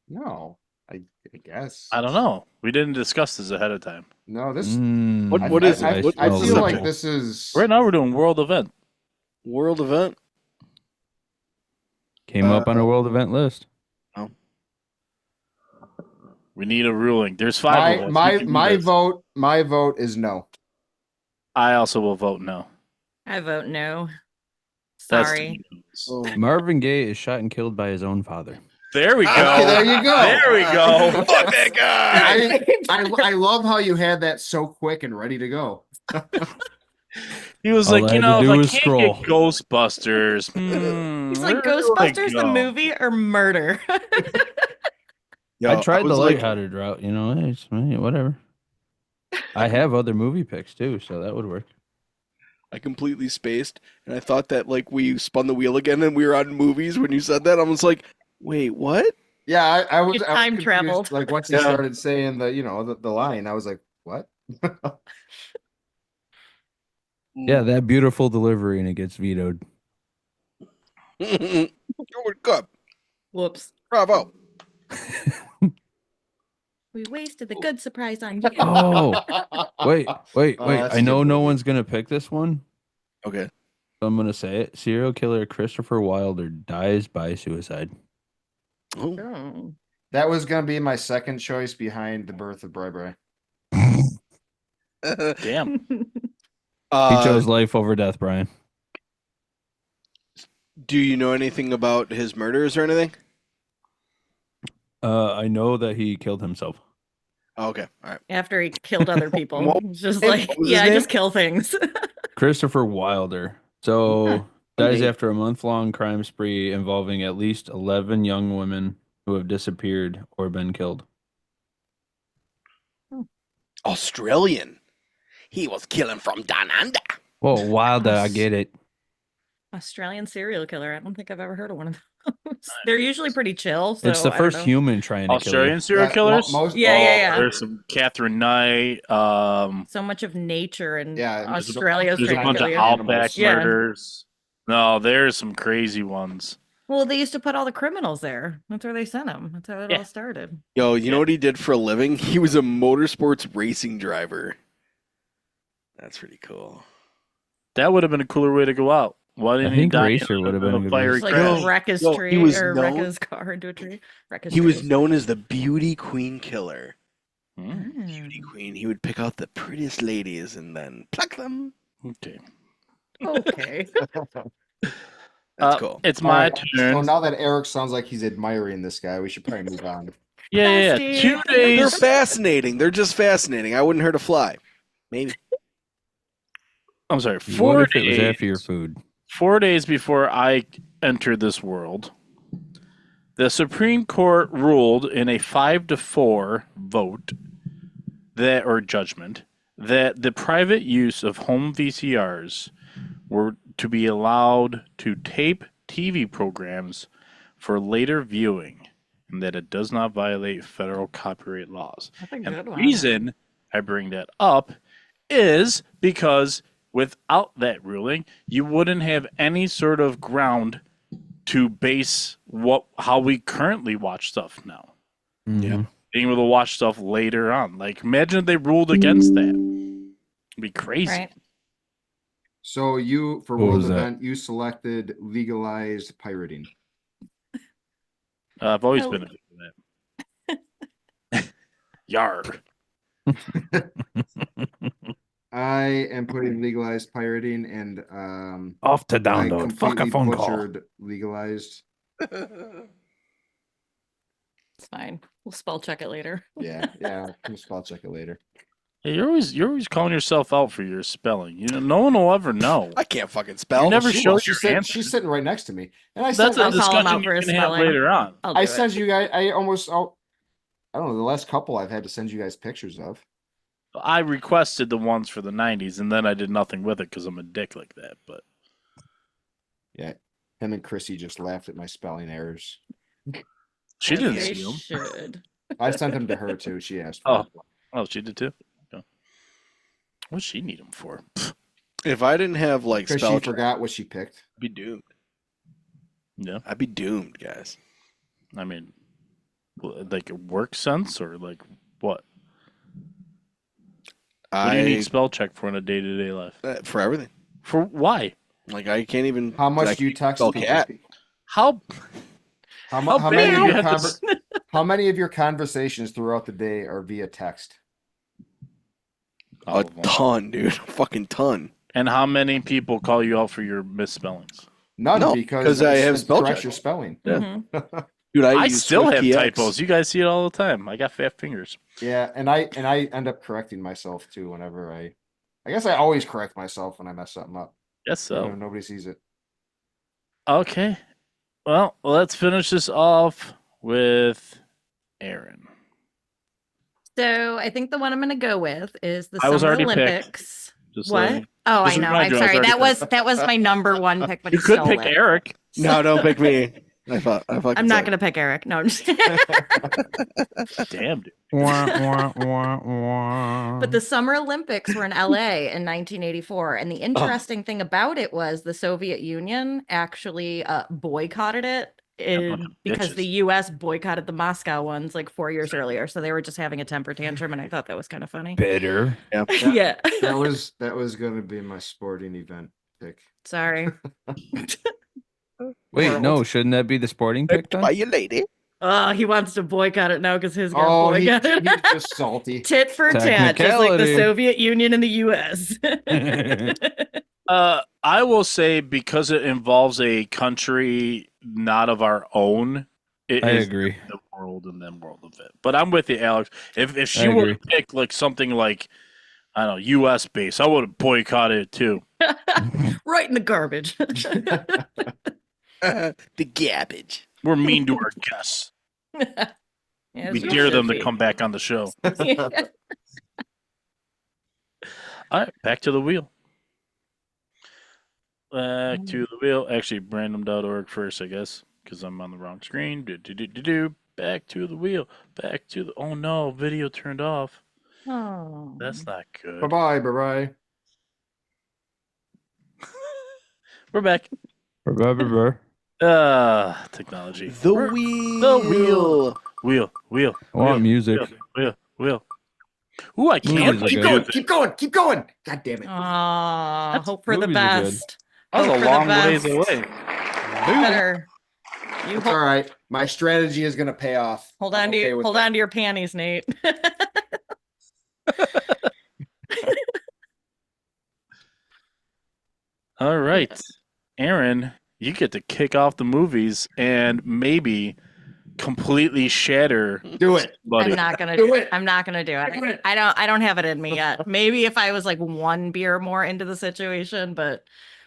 No, I guess. I don't know. We didn't discuss this ahead of time. No, this. What is it? I What- feel subject? like this is. Right now we're doing world event. World event? Came up on a world event list. We need a ruling. There's five of us. We can do My this. vote is no. I also will vote no. I vote no. That's Sorry. Marvin Gaye is shot and killed by his own father. There we go. Okay, there you go. There we go. Fuck that guy! I love how you had that so quick and ready to go. He was All I like, had to if do I was can't scroll. get Ghostbusters, He's like, where do I Ghostbusters the go? movie or murder? Yo, I tried the was like- lighthearted route, it's whatever. I have other movie picks too, so that would work. I completely spaced, and I thought that like we spun the wheel again and we were on movies when you said that. I was like, wait, what? Yeah, I was You I was time confused. traveled. Like once he Yeah. started saying the line, I was like, what? Yeah, that beautiful delivery, and it gets vetoed. Good. Whoops. Bravo. We wasted the good surprise on you. Oh, wait. that's I a know good no movie. one's gonna pick this one, Okay. so I'm gonna say it. Serial killer Christopher Wilder dies by suicide. Oh. Oh. That was gonna be my second choice behind the birth of Bri Bri. Damn. He chose life over death, Brian. Do you know anything about his murders or anything? I know that he killed himself. Okay, all right. After he killed other people. What- It's just what like, was his yeah, I name? just kill things. Christopher Wilder. So dies name. after a month-long crime spree involving at least 11 young women who have disappeared or been killed. Australian. He was killing from down under. Whoa, Wilder, I get it. Australian serial killer. I don't think I've ever heard of one of those. They're usually pretty chill. So It's the I don't first know. human trying to Australian serial Yeah, killers. most- Yeah. There's some Catherine Knight. So much of nature and Yeah, Australia is There's a trying bunch to of kill you. outback Yeah. murders. No, there's some crazy ones. Well, they used to put all the criminals there. That's where they sent them. That's how it Yeah. all started. Yo, you know what he did for a living? He was a motorsports racing driver. That's pretty cool. That would have been a cooler way to go out. Why didn't he think die Racer in would have been a good fiery Just like crash? wreck his Yo, tree he was or wreck known- his car into a tree. Wreck his He was trees. known as the beauty queen killer. Hmm, Beauty queen. He would pick out the prettiest ladies and then pluck them. Okay. Okay. That's cool. It's my Alright, turn. So now that Eric sounds like he's admiring this guy, we should probably move on. Yeah. Bestie. 2 They're days. fascinating. They're just fascinating. I wouldn't hurt a fly. Maybe. I'm sorry. What 4 if it was days. after your food? 4 days before I entered this world, the Supreme Court ruled in a 5-4 vote that, or judgment, that the private use of home VCRs were to be allowed to tape TV programs for later viewing, and that it does not violate federal copyright laws. That's a And good the one. reason I bring that up is because without that ruling, you wouldn't have any sort of ground to base how we currently watch stuff now. Mhm. Being able to watch stuff later on. Like, imagine if they ruled against that. It'd be crazy. Right. So you, for What world was that? event, you selected legalized pirating. I've always Oh. been a fan of that. Yar. I am putting legalized pirating and Off to I download. Fuck a completely phone call. butchered legalized. It's fine. We'll spell check it later. Yeah, we'll spell check it later. Yeah, you're always calling yourself out for your spelling. You know, no one will ever know. I can't fucking spell. You never She- showed she's, your sitting, answer. she's sitting right next to me, and I That's sent, a I'll call him discussion out you for his can have spelling. later on. I'll do I it. sent you guys. I don't know, the last couple I've had to send you guys pictures of. I requested the ones for the 90s, and then I did nothing with it because I'm a dick like that. But Yeah, him and Chrissy just laughed at my spelling errors. she didn't They see them. should. I sent them to her too. She asked. For Oh. them. Oh, she did too? Okay. What's she need them for? If I didn't have like Because spell she check, forgot what she picked. I'd be doomed. Yeah. I'd be doomed, guys. I mean, like a work sense or like what? What do you need spell check for in a day-to-day life? For everything. For why? Like I can't even. How much I do you can't text spell people? cat. How? How, How how bad many do of you your have to how many of your conversations throughout the day are via text? All A of them. ton, dude. A fucking ton. And how many people call you out for your misspellings? None, No, because 'cause I have it spell corrects check. your spelling. Yeah. Mhm. Dude, I use still have SwiftKeyX. typos. You guys see it all the time. I got fat fingers. Yeah, and I end up correcting myself too whenever I guess I always correct myself when I mess something up. Yes, even so. if nobody sees it. Okay. Well, let's finish this off with Aaron. So I think the one I'm going to go with is the I was Summer already picked. Olympics. Just What? letting- Oh, just I know. remind I'm you, I was sorry. already That was my number one pick, but You he could stole pick it. Eric. No, don't pick me. I fucking I'm not suck. going to pick Eric. No, I'm just Damn, dude. Wah, wah, wah, wah. But the Summer Olympics were in LA in 1984. And the interesting thing about it was the Soviet Union actually boycotted it bunch of because bitches. the US boycotted the Moscow ones like 4 years earlier. So they were just having a temper tantrum. And I thought that was kind of funny. Bitter. Yeah. Yeah. That was going to be my sporting event pick. Sorry. Wait, no, shouldn't that be the sporting pick By then? you, lady. Oh, he wants to boycott it now because his got Oh, he's boycotted. just salty. Tit for tat, just like the Technicality. Soviet Union and the US. I will say because it involves a country not of our own, it I is agree. the World and then World of It. But I'm with you, Alex. If she I were agree. to pick like something like, I don't know, U.S. based, I would have boycotted it too. Right in the garbage. The garbage. We're mean to our guests. Yes, We you dare should them to be. come back on the show. All right, back to the wheel. Back to the wheel. Actually, random.org first, I guess, because I'm on the wrong screen. Back to the wheel. Back to the. Oh no, video turned off. Oh. That's not good. Bye bye. We're back. Technology. The We're- wheel. The wheel. Wheel. I want music. Wheel. Ooh, I can't. Movies are Keep good. going. Keep going. Keep going. God damn it. Aw, hope for the movies are good. best. That was Hope a for the long ways best. away. Better. You It's all right. My strategy is gonna pay off. hold I'm on to okay your, with hold that. on to your panties, Nate. All right, Aaron, you get to kick off the movies and maybe completely shatter. Do it. Buddy. I'm not gonna Do it. I'm not gonna do Do it. it. I don't have it in me yet. Maybe if I was like one beer more into the situation, but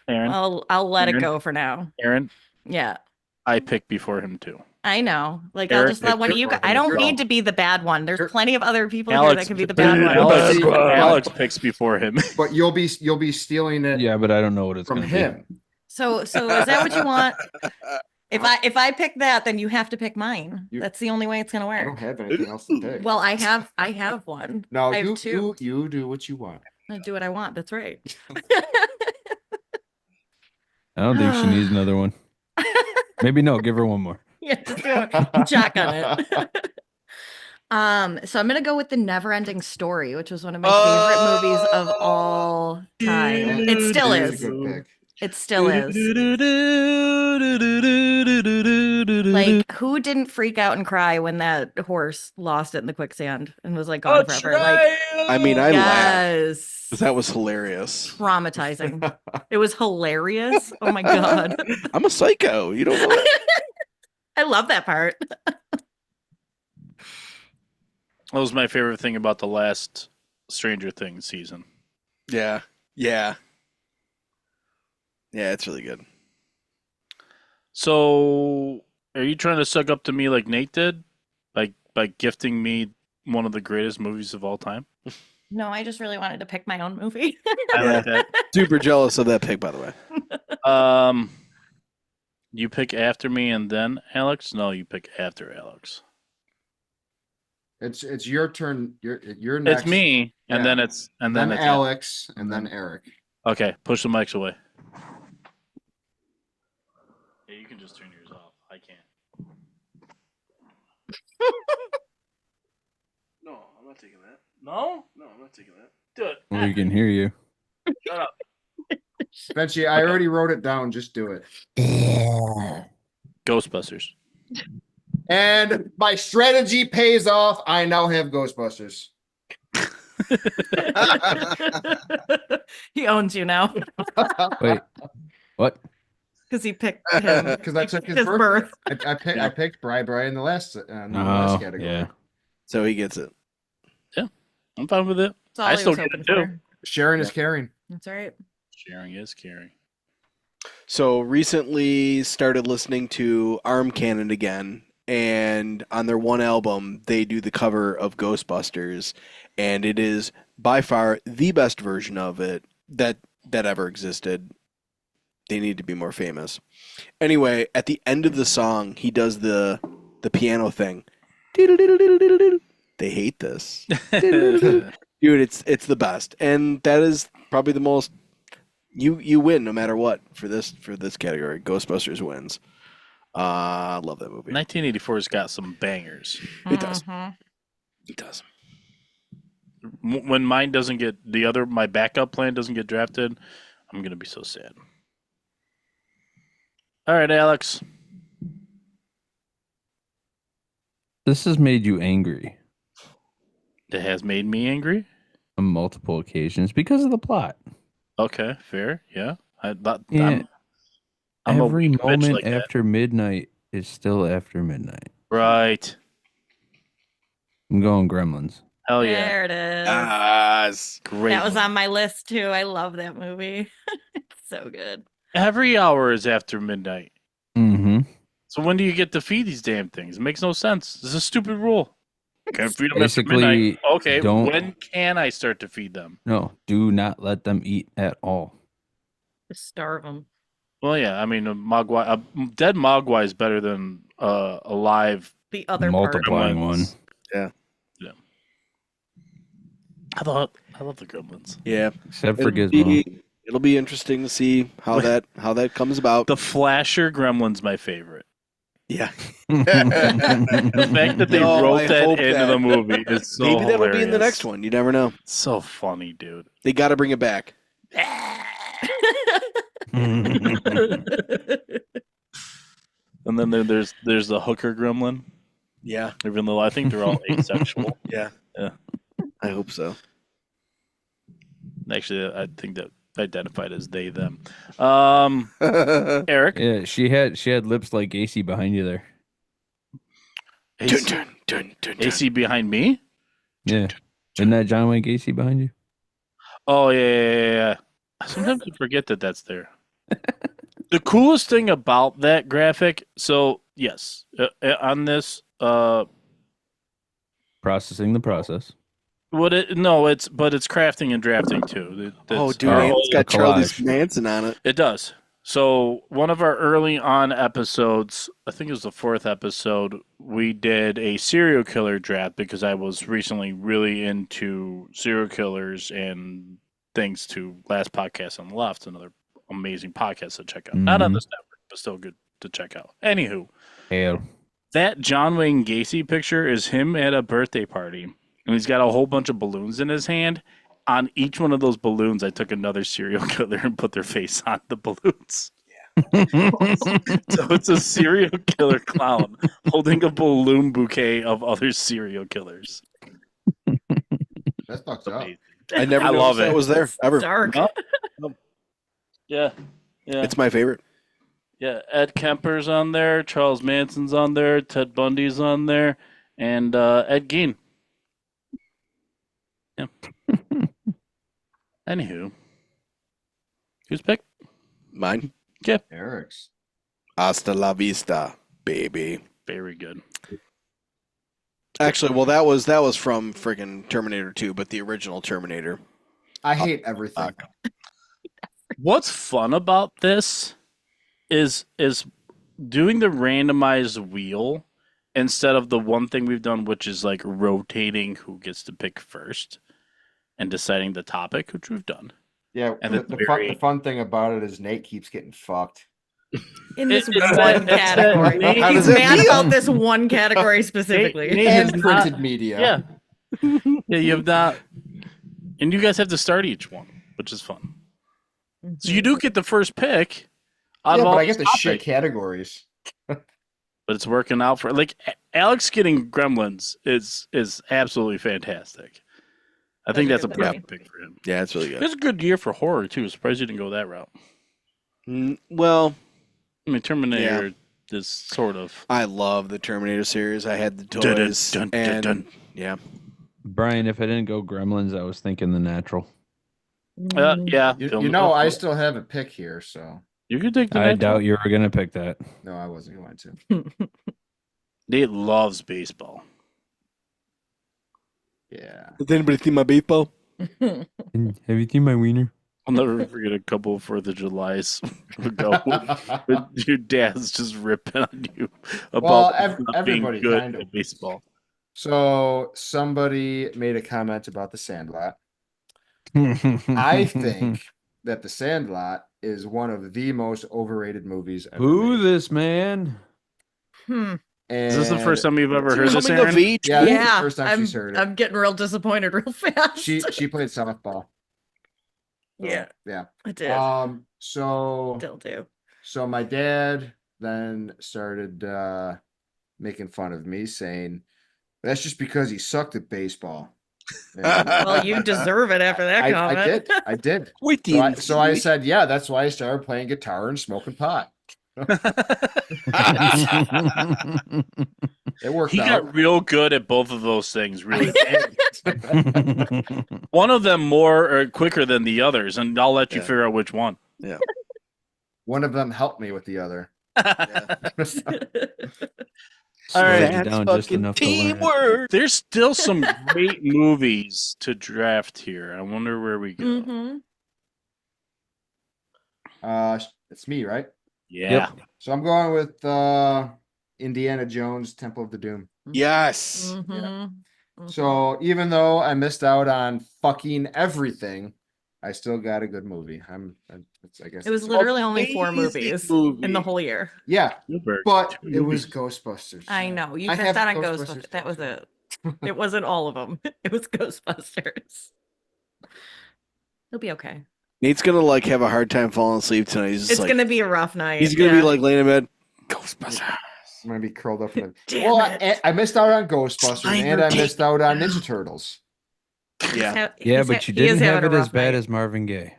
Aaron, I'll let it Aaron? go for now. Aaron, Yeah. I picked before him too. I know. Like I'll Eric, just let one of you guys. I don't need to be the bad one. There's plenty of other people here that can be the bad one. Alex, Bad one. Alex picks before him. But you'll be stealing it Yeah, but I don't know what it's from gonna him. So is that what you want? If I pick that, then you have to pick mine. You- That's the only way it's gonna I don't work. have anything else to pick. Well, I have one. no, I have you, two. you do what you want. I do what I want. That's right. I don't think she needs another one. Maybe no. Give her one more. Yeah, just go check on it. So I'm gonna go with The Never-Ending Story, which was one of my favorite movies of all time. It still That's is. a good pick. It still is. Like, who didn't freak out and cry when that horse lost it in the quicksand and was like gone forever? Like, I mean, I laughed. yes, 'Cause that was hilarious. traumatizing. It was hilarious. Oh my god, I'm a psycho. You don't know that? I love that part. That was my favorite thing about the last Stranger Things season. Yeah. Yeah. Yeah, it's really good. So, are you trying to suck up to me like Nate did, by gifting me one of the greatest movies of all time? No, I just really wanted to pick my own movie. I like that. Super jealous of that pick, by the way. You pick after me and then Alex? No, you pick after Alex. It's your turn. You're next. It's me, and Yeah. then it's Then it's Alex, and then Eric. Okay, push the mics away. Yeah, you can just turn yours off. I can't. No, I'm not taking that. No? No, I'm not taking that. Do it. We can hear you. Shut up. Benchy, I already wrote it down. Just do it. Ghostbusters. And my strategy pays off. I now have Ghostbusters. He owns you now Wait, what? because he picked him. Because I took his His birth. birth. I picked Bri in the last Oh, category. yeah. So he gets it. I'm fine with it. That's all I I still was get hoping it too. for. Sharing is caring. That's all right. Sharing is caring. So recently started listening to Arm Cannon again, and on their one album they do the cover of Ghostbusters, and it is by far the best version of it that ever existed. They need to be more famous. Anyway, at the end of the song, he does the piano thing. They hate this. Dude, it's the best. And that is probably the most you win no matter what for this category. Ghostbusters wins. Love that movie. 1984's got some bangers. It does. Mhm. It does. When mine doesn't get my backup plan doesn't get drafted, I'm gonna be so sad. All right, Alex. This has made you angry It has made me angry. on multiple occasions because of the plot. Okay, fair. Yeah. Yeah. I'm a Every weak bitch moment like that. after midnight is still after midnight. Right. I'm going Gremlins. Hell yeah. There it is. Yes. Great. That was on my list too. I love that movie. It's so good. Every hour is after midnight. Mm-hmm. So when do you get to feed these damn things? It makes no sense. It's a stupid rule. Can't feed them Basically, after midnight. Okay, don't- when can I start to feed them? No, do not let them eat at all. Just starve them. Well, yeah, I mean, a dead mogwai is better than a live. The other Multiplying part. one. Yeah. I love the gremlins. Yeah. Except for It'll Gizmo. it'll be interesting to see how that comes about. The Flasher gremlin's my favorite. Yeah. The fact that they No, wrote I that hope into that. the movie is so Maybe that'll hilarious. be in the next one. You never know. So funny, dude. They got to bring it back. And then there's the hooker gremlin. Yeah. Even though I think they're all asexual. Yeah. Yeah. I hope so. Actually, I think that identified as they them. Eric, Yeah, she had lips like Gacy behind you there. AC, AC behind me. Yeah. Isn't that John Wayne Gacy behind you? Oh yeah. Sometimes I forget that that's there. The coolest thing about that graphic. So yes, on this. Processing the process. It's crafting and drafting too. Oh, That's dude, our it's whole- got Charles collage. Manson on it. It does. So one of our early on episodes, I think it was the 4th episode, we did a serial killer draft because I was recently really into serial killers and things to Last Podcast on the Left, another amazing podcast to check out. Not on Mhm. this network, but still good to check out. Anywho, Hell. that John Wayne Gacy picture is him at a birthday party, and he's got a whole bunch of balloons in his hand. On each one of those balloons, I took another serial killer and put their face on the balloons. So it's a serial killer clown holding a balloon bouquet of other serial killers. That's fucked up. Amazing. I never I noticed love that it. was there ever. Dark. No? Yeah. It's my favorite. Yeah, Ed Kemper's on there, Charles Manson's on there, Ted Bundy's on there, and Ed Gein. Yeah. Anywho, who's pick? Mine. Eric's. Hasta la vista, baby. Very good. Actually, well, that was from freaking Terminator 2, but the original Terminator. I hate everything. What's fun about this is doing the randomized wheel instead of the one thing we've done, which is like rotating who gets to pick first and deciding the topic, which we've done. Yeah, And the, it's the very- fun thing about it is Nate keeps getting fucked. In this It's one that- it's that category. Nate- How He's does it mad feel? about this one category specifically. Nate And has printed not- media. Yeah. Yeah, you have not. And you guys have to start each one, which is fun. So you do get the first pick. Out Yeah, of all but I get the topics, shit categories. but it's working out for like Alex getting Gremlins is absolutely fantastic. I think that's a That's a good perfect pick for him. Yeah, it's really good. It's a good year for horror too. Surprised you didn't go that route. Well, I mean, Terminator is sort of. I love the Terminator series. I had the Dun, dun, toys. dun, dun, and dun. yeah. Brian, if I didn't go Gremlins, I was thinking The Natural. Yeah, You, film you know, I it. still have a pick here, so You could take the. I next doubt one. you were gonna pick that. no, I wasn't going to. Nate loves baseball. Yeah. Did anybody see my baseball? Have you seen my wiener? I'll never forget a couple of 4th of Julys ago. when your dad's just ripping on you about Well, not being everybody good kind of. at baseball. So somebody made a comment about the Sandlot. I think that the Sandlot is one of the most overrated movies ever Boo made. this man. And Is this the first time you've ever It's heard this, coming of Aaron? age. Yeah, this is the Yeah, first time I'm, she's heard it. I'm getting real disappointed real fast. She played softball. So, Yeah. Yeah. I did. So Still do. so my dad then started making fun of me, saying that's just because he sucked at baseball. And Well, you deserve it after that I comment. did. I did. Wait, So I said, yeah, that's why I started playing guitar and smoking pot. It worked He out. got real good at both of those things. Really, one of them more or quicker than the others, and I'll let you Yeah. figure out which one. Yeah. One of them helped me with the other. All right. Slows you down just enough to learn it. teamwork. There's still some great movies to draft here. I wonder where we go. Mm-hmm. It's me, right? Yeah. So I'm going with Indiana Jones Temple of the Doom. Yes. Mm-hmm. So even though I missed out on fucking everything, I still got a good movie. I guess It was it's- literally only 4 Amazing movies movie. in the whole year. yeah, Spielberg. but 2 it was movies. Ghostbusters. I know. You I missed have out on Ghostbusters Ghostbusters. That was too. it. It wasn't all of them. It was Ghostbusters. It'll be okay. Nate's gonna like have a hard time falling asleep tonight. He's just It's like, gonna be a rough night. he's gonna be yeah. like laying in bed. Ghostbusters. I'm gonna be curled up in the. Damn Well, it. I missed out on Ghostbusters Tiger and I King. missed out on Ninja Turtles. Yeah. Yeah, but you didn't have it as bad as Marvin Gaye.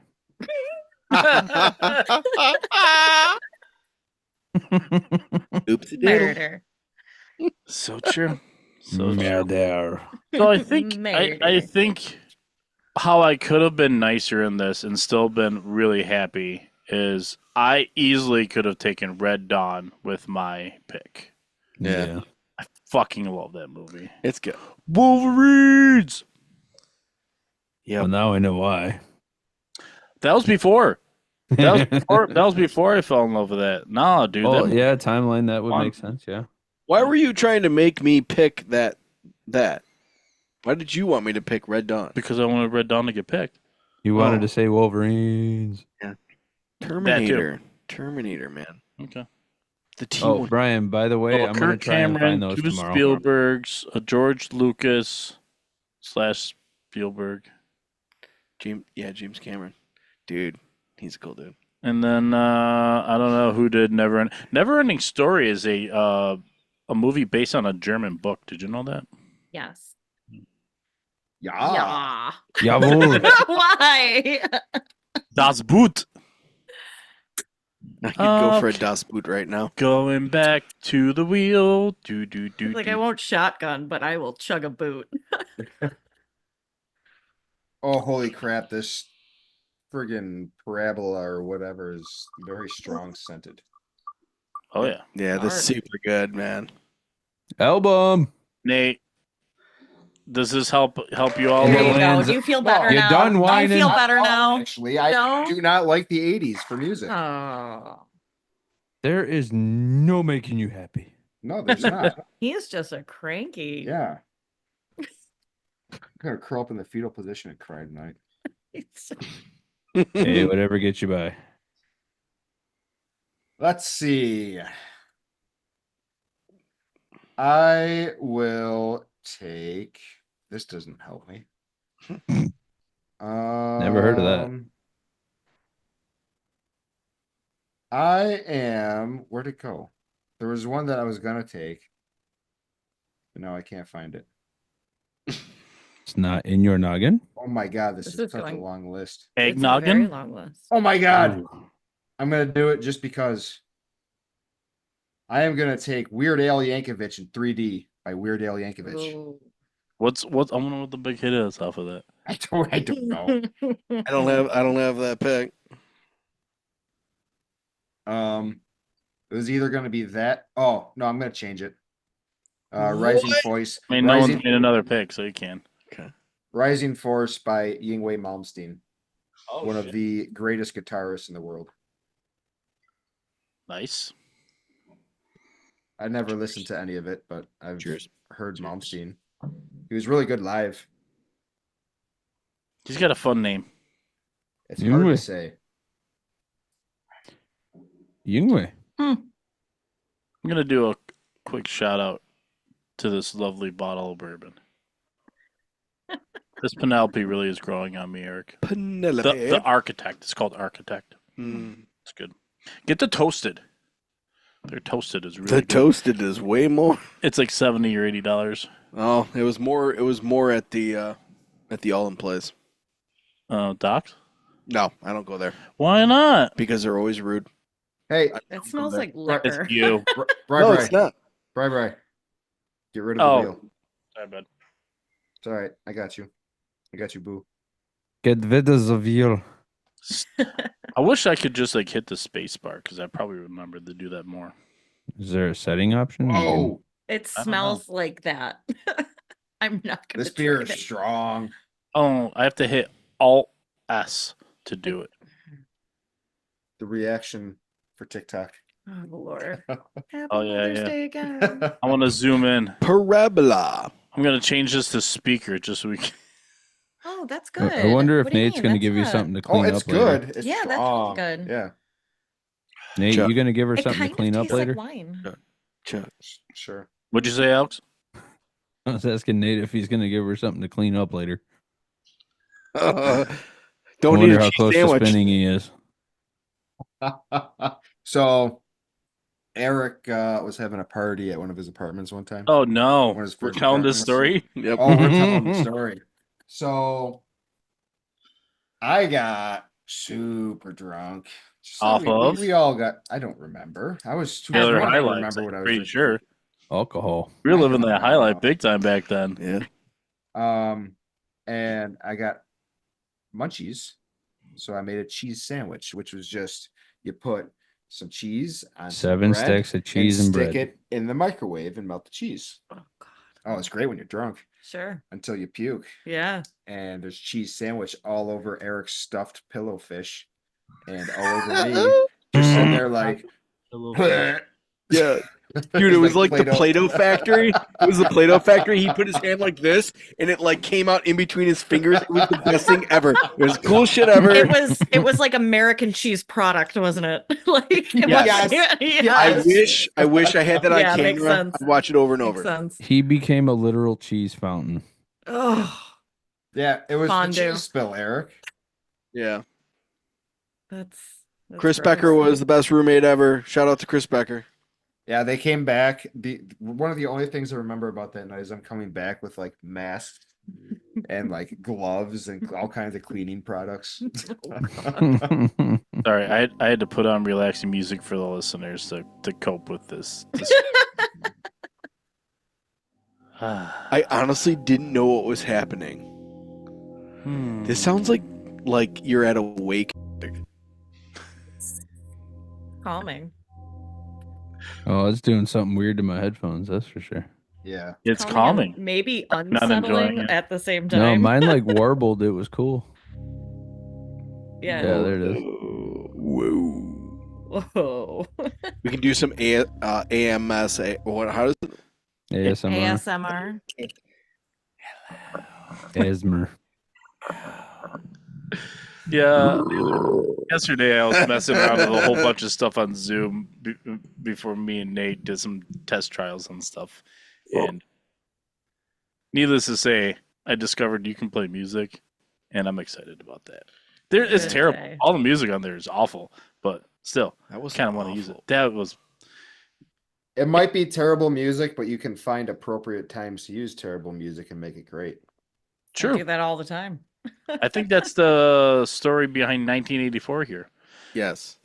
Oopsie doodle. Murder. So true. So true. Murder. So I think I Murder. think how I could have been nicer in this and still been really happy is I easily could have taken Red Dawn with my pick. Yeah. I fucking love that movie. It's good. Wolverines. Well, now I know why. That was before. That was before. That was before I fell in love with that. Nah, dude. Oh, that, yeah, timeline, that would Fun. make sense, yeah. Why were you trying to make me pick that? Why did you want me to pick Red Dawn? because I wanted Red Dawn to get picked. You wanted Oh. to say Wolverines. Terminator, man. Okay. The team. Oh, Brian, by the way, Oh, I'm going to Kirk try and Cameron, find those two tomorrow. Spielbergs, George Lucas / Spielberg, James Cameron. Dude, he's a cool dude. and then I don't know who did Neverending Story is a movie based on a German book. Did you know that? Yes. Yeah. Yeah. Jawohl. Why? Das Boot. I could go for a Okay. Das Boot right now. Going back to the wheel. Do do do. Like do. I won't shotgun, but I will chug a boot. Oh, holy crap! This friggin' parabola or whatever is very strong scented. Oh yeah, Yeah, this is Darn. super good, man. Album. Nate. Does this help you all? There Yeah, you go. Lance, Do you feel better you now? done Do you whining? feel better Oh, now? Actually, I No? do not like the '80s for music. Oh. There is no making you happy. No, there's not. He's just a cranky. Yeah. I'm gonna curl up in the fetal position and cry tonight. Hey, whatever gets you by. Let's see. I will take. This doesn't help me. Never heard of that. I am. Where'd it go? There was one that I was gonna take. But now I can't find it. It's not in your noggin. Oh my god, this This is is such going- a long list. It's a very Eggnoggin. long list. Oh my god. Ooh. I'm gonna do it just because. I am gonna take Weird Al Yankovic in 3D by Weird Al Yankovic. Ooh. What's I wonder what the big hit is off of that. I don't know. I don't have that pick. It was either gonna be that. Oh no, I'm gonna change it. Rising What? Voice. I mean, no one's Rising, made another pick, so you can. Rising Force by Yngwie Malmsteen, Oh, one of the greatest guitarists in the world. Nice. I never listened to any of it, but I've Cheers. heard Malmsteen. He was really good live. He's got a fun name. It's hard to Yngwie. say. Yingwei. I'm gonna do a quick shout out to this lovely bottle of bourbon. This Penelope really is growing on me, Eric. Penelope. The Architect. It's called Architect. Mm. It's good. Get the Toasted. Their Toasted is really The good. toasted is way more. It's like $70 or $80. Oh, it was more. It was more at the All in Place. Docs? No, I don't go there Why not? because they're always rude. Hey, It smells like It's liquor. you. Bri No, Bri, it's not. Bri Bri. Get rid of the wheel. Sorry, bud. It's all right. I got you. I got you, boo. Get rid of the wheel. I wish I could just like hit the space bar because I probably remember to do that more. Is there a setting option? Oh, It I don't smells like that. I'm not gonna. this beer is trade it. strong. Oh, I have to hit Alt S to do it. The reaction for TikTok. Oh Lord. Happy Oh, yeah, Mother's yeah. Day again. I want to zoom in. Parabola. I'm gonna change this to speaker just so we can. Oh, that's good. I wonder if What do you Nate's mean? going to That's give you not- something to Oh, clean it's up later. good. It's Yeah, that's really strong. good. Yeah, Nate, Chuck. you going to give her It something kind to of clean up tastes later? like wine. Chuck. sure. What'd you say, Alex? I was asking Nate if he's going to give her something to clean up later. Don't I eat wonder a how cheese close sandwich. to spinning he is. So, Eric was having a party at one of his apartments one time. Oh no, One of his we're first telling this apartments. story. Yep. Oh, we're telling the story. So, I got super drunk. Just like Off of? we all got. I don't remember. I was too Taylor drunk to Highlights. remember I'm what I was pretty drinking. sure Alcohol. we were living I that don't highlight know. big time back then. Yeah. And I got munchies. So I made a cheese sandwich, which was just you put some cheese on some 7 bread stacks of cheese and stick bread. it in the microwave and melt the cheese. Oh God. Oh, it's great when you're drunk Sure. until you puke. Yeah. And there's cheese sandwich all over Eric's stuffed pillow fish and all over me. Just sitting there like, Yeah. Dude, it was like the Play-Doh factory. It was the Play-Doh factory. He put his hand like this, and it like came out in between his fingers. It was the best thing ever. It was cool shit ever. It was like American cheese product, wasn't it? Like it Yes. was, Yes. I wish I had that Yeah, on makes camera. sense. I'd watch it over and Makes over. sense. He became a literal cheese fountain. Oh, yeah, it was Fondue. the cheese spill, Eric. Yeah. that's Chris gross. Becker was the best roommate ever. Shout out to Chris Becker. Yeah, they came back. One of the only things I remember about that night is I'm coming back with like masks and like gloves and all kinds of cleaning products. Sorry, I had to put on relaxing music for the listeners to cope with this. I honestly didn't know what was happening. This sounds like you're at a wake. Calming. Oh, it's doing something weird to my headphones, that's for sure. Yeah. It's and calming. Maybe Not enjoying unsettling it. at the same No, time. mine like warbled. It was cool. Yeah. Yeah, there it is. Whoa. Whoa. We can do some AMS. What? How does it? ASMR. ASMR. Asmr. Yeah. Yesterday I was messing around with a whole bunch of stuff on Zoom before me and Nate did some test trials and stuff. And needless to say, I discovered you can play music, and I'm excited about that. It's Good terrible. day. All the music on there is awful, but still, That was kind of want to use it. awful. That was It might be terrible music, but you can find appropriate times to use terrible music and make it great. I true. do that all the time. I think that's the story behind 1984 here. Yes.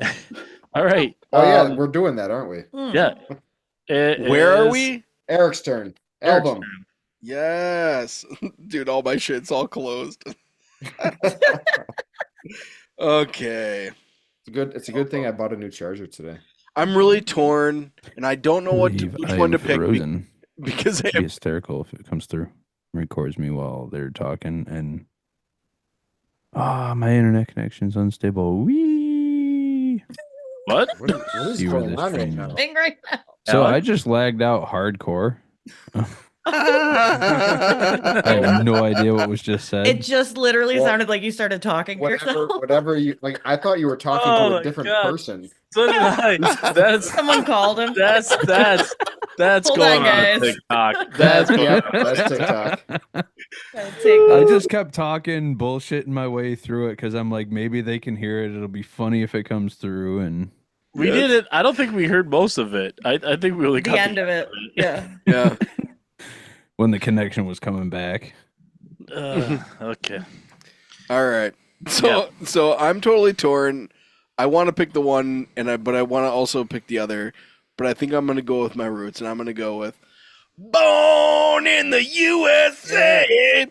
All right. Oh yeah, we're doing that, aren't we? Hmm. Yeah. Where are we? Eric's turn. Eric's Album. turn. Yes. Dude, all my shit's all closed. Okay. It's a good thing I bought a new charger today. I'm really torn, and I don't know which I one to am pick frozen. because I It'd be hysterical if it comes through. Records me while they're talking and my internet connection's unstable. Wee. What? What is See where going this on right train now? goes. Thing right now. So Alex? I just lagged out hardcore. I have no idea what was just said. It just literally Well, sounded like you started talking to yourself. Whatever you like, I thought you were talking Oh to my a different God. person. So did I. That's Someone called him. that's Hold going on, on guys. TikTok. That's going Yeah, on. that's TikTok. I just kept talking, bullshitting my way through it because I'm like, maybe they can hear it. It'll be funny if it comes through. And We did it. I don't think we heard most of it. I think we only got The end of it. Yeah. yeah. when the connection was coming back, Okay. All right. So I'm totally torn. I want to pick the one, but I want to also pick the other. But I think I'm going to go with my roots, and I'm going to go with Born in the USA.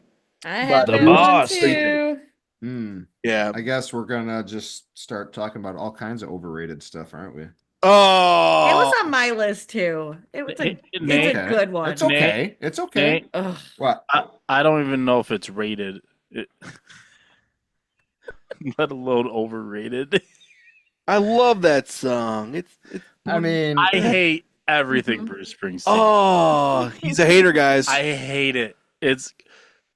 I have The that boss. one too. Yeah. I guess we're gonna just start talking about all kinds of overrated stuff, aren't we? Oh, It was on my list too. It's a Nate, good one. It's okay. It's okay. Nate, Ugh. What? I don't even know if it's rated, let alone overrated. I love that song. It's I mean, I hate everything Mhm. Bruce Springsteen. oh, he's a hater, guys. I hate it. It's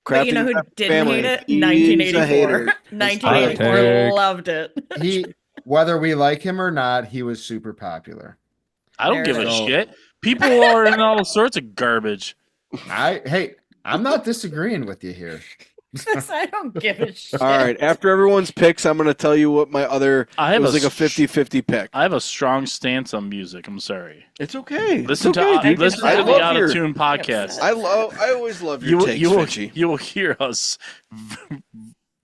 But you know who didn't hate it? 1984. 1984 Take. loved it. whether we like him or not, he was super popular. I don't There give it a is. shit. People are in all sorts of garbage. Hey, I'm not disagreeing with you here. I don't give a shit. All right, after everyone's picks, I'm going to tell you what my other. I It have was a like a s- 50-50 pick. I have a strong stance on music. I'm sorry. It's okay. Listen it's okay, to dude. listen I to the love Out your- of Tune podcast. I always love your takes, Finchy. You will hear us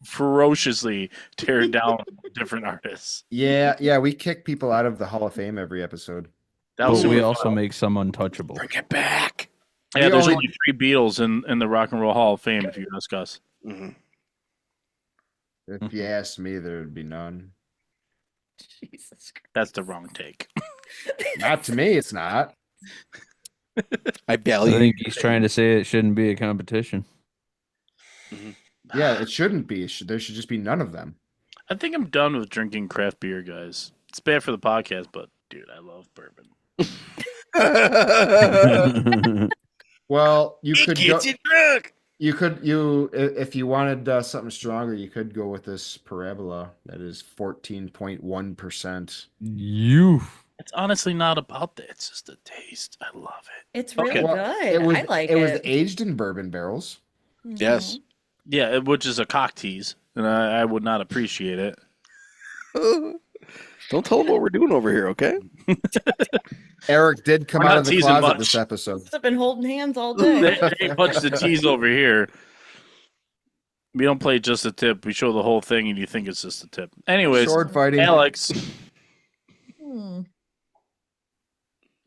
ferociously tear down different artists. Yeah, we kick people out of the Hall of Fame every episode. That was But we super also fun. make some untouchable. Bring it back. Yeah, we there's only- only 3 Beatles in the Rock and Roll Hall of Fame. If you ask us, Mhm. If you ask me, there would be none. Jesus Christ. that's the wrong take. Not to me, it's not. I I value. think he's trying to say it shouldn't be a competition. Yeah, it shouldn't be. There should just be none of them. I think I'm done with drinking craft beer, guys. It's bad for the podcast, but dude, I love bourbon. Well, you It could go. gets you drunk. If you wanted something stronger, you could go with this Parabola. That is 14.1%. You. It's honestly not about that. It's just the taste. I love it. It's really Okay. Well, good. I like it. It was aged in bourbon barrels. Yes. Yeah, which is a cock tease, and I would not appreciate it. Don't tell them what we're doing over here, okay? Eric did come We're out not of the teasing closet much. this episode. I've been holding hands all day. There ain't much to tease over here. We don't play just a tip. We show the whole thing, and you think it's just a tip. Anyways, Sword fighting. Alex, Hmm.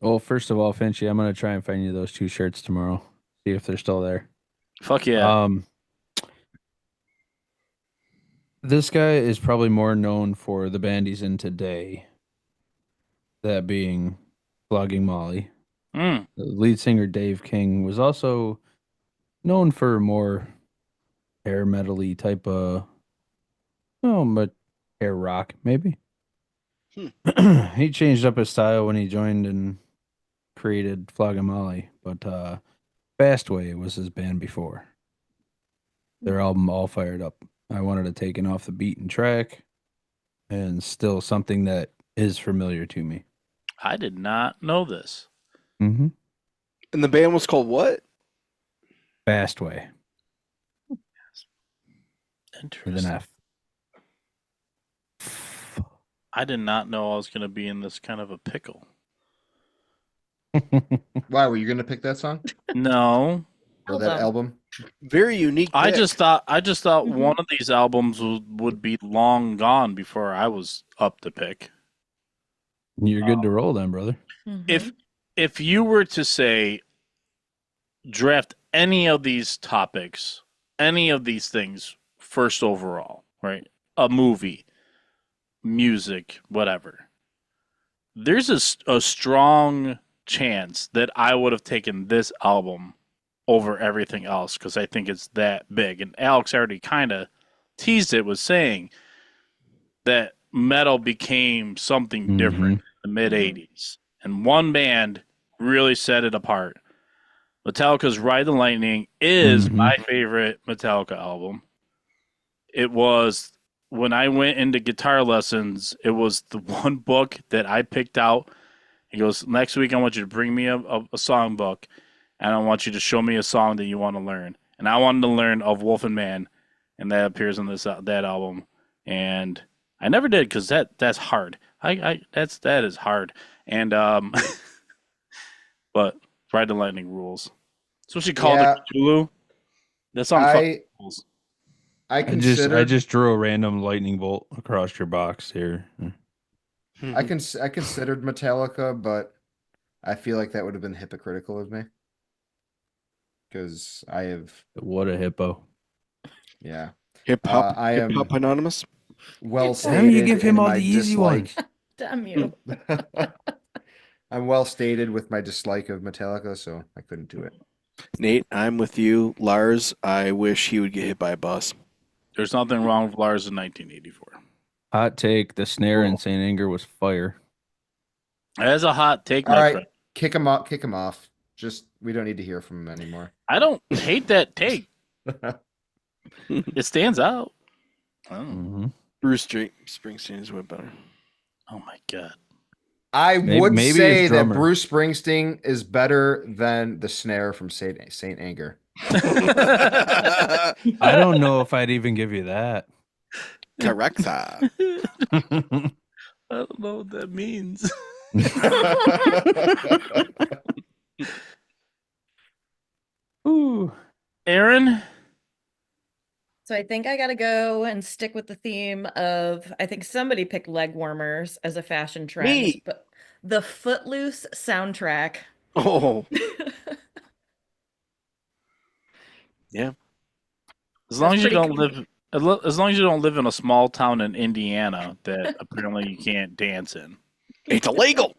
Well, first of all, Finchy, I'm gonna try and find you those 2 shirts tomorrow. See if they're still there. fuck yeah. This guy is probably more known for the band he's in today. That being Flogging Molly. Mm. The lead singer Dave King was also known for more hair metal-y type of, but hair rock maybe. He changed up his style when he joined and created Flogging Molly, but Fastway was his band before. Their album All Fired Up. I wanted to take it off the beaten track, and still something that is familiar to me. I did not know this. Mm-hmm. And the band was called what? Fastway with Interesting. an F. I did not know I was going to be in this kind of a pickle. Why were you going to pick that song No, or that album? Very unique. I pick. just thought Mhm. one of these albums would be long gone before I was up to pick. You're good to roll then, brother. Mhm. If you were to say draft any of these topics, any of these things first overall, right? A movie, music, whatever. There's a strong chance that I would have taken this album over everything else because I think it's that big. And Alex already kind of teased it with saying that metal became something different in the mid 80s. And one band really set it apart. Metallica's Ride the Lightning is my favorite Metallica album. It was, when I went into guitar lessons, it was the one book that I picked out. He goes, next week I want you to bring me a song book, and I want you to show me a song that you want to learn. And I wanted to learn Of Wolf and Man, and that appears on that album. And I never did because that's hard. That is hard. And but Ride the Lightning rules. That's what she called Yeah. it, Cthulhu. That song fucking rules. I considered I just drew a random lightning bolt across your box here. I considered Metallica, but I feel like that would have been hypocritical of me. because I have, What a hippo. yeah, Hip hop. I Hip am hop anonymous. well Damn, you stated give him in all my the easy dislike. Damn you. I'm well stated with my dislike of Metallica, so I couldn't do it. Nate, I'm with you. Lars, I wish he would get hit by a bus. There's nothing wrong with Lars in 1984. Hot take: the snare in Whoa. Saint Anger was fire. That's a hot take, All my right, friend. kick him off. Kick him off. Just we don't need to hear from him anymore. I don't hate that take. It stands out. Oh, Mm-hmm. Bruce Springsteen is way better. oh my god. I would maybe say his that drummer. Bruce Springsteen is better than the snare from Saint Anger. I don't know if I'd even give you that. Correct. I don't know what that means. Ooh. Aaron? So I think I gotta go and stick with the theme of, I think somebody picked leg warmers as a fashion trend, Me. but the Footloose soundtrack. Oh, yeah. As long as you pretty don't cool. live as long as you don't live in a small town in Indiana that apparently you can't dance in. It's illegal.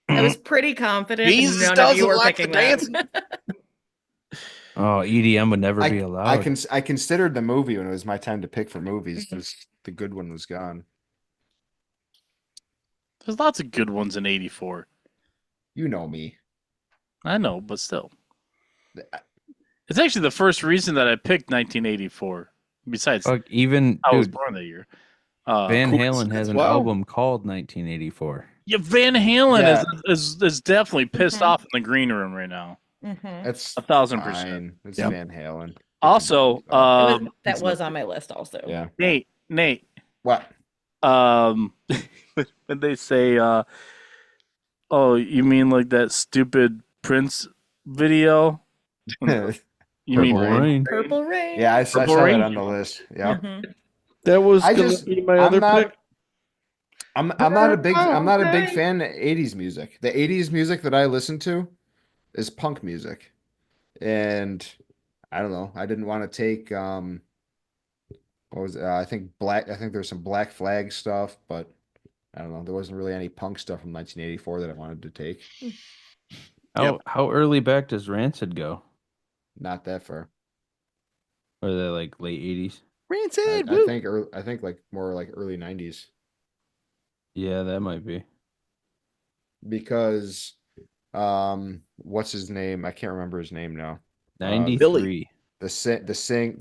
I was pretty confident Jesus none of doesn't you were like the picking that. dancing. Oh, EDM would never be allowed. I considered the movie when it was my time to pick for movies. The good one was gone. There's lots of good ones in 84. You know me. I know, but still. It's actually the first reason that I picked 1984. Besides, Fuck, even I was dude, born that year. Van Halen coincidence. has an Wow. album called 1984. Yeah, Van Halen Yeah. is definitely pissed Mhm. off in the green room right now. Mhm. That's 1,000%. fine. It's Yep. Van Halen. Also, That was on my list also. Yeah. Nate, What? when they say, "Oh, you mean like that stupid Prince video?" You mean Purple Rain. Purple Rain. Yeah, I saw Purple that Rain? on the list. Yeah. Mhm. That was I gonna just be my I'm other not pick. I'm not a big fan of 80s music. The 80s music that I listen to is punk music. And I don't know. I didn't want to take what was I think there's some Black Flag stuff, but I don't know. There wasn't really any punk stuff from 1984 that I wanted to take. How early back does Rancid go? Not that far. Or are they like late 80s? Rancid. I think like more like early 90s Yeah, that might be. because what's his name? I can't remember his name now. 93. The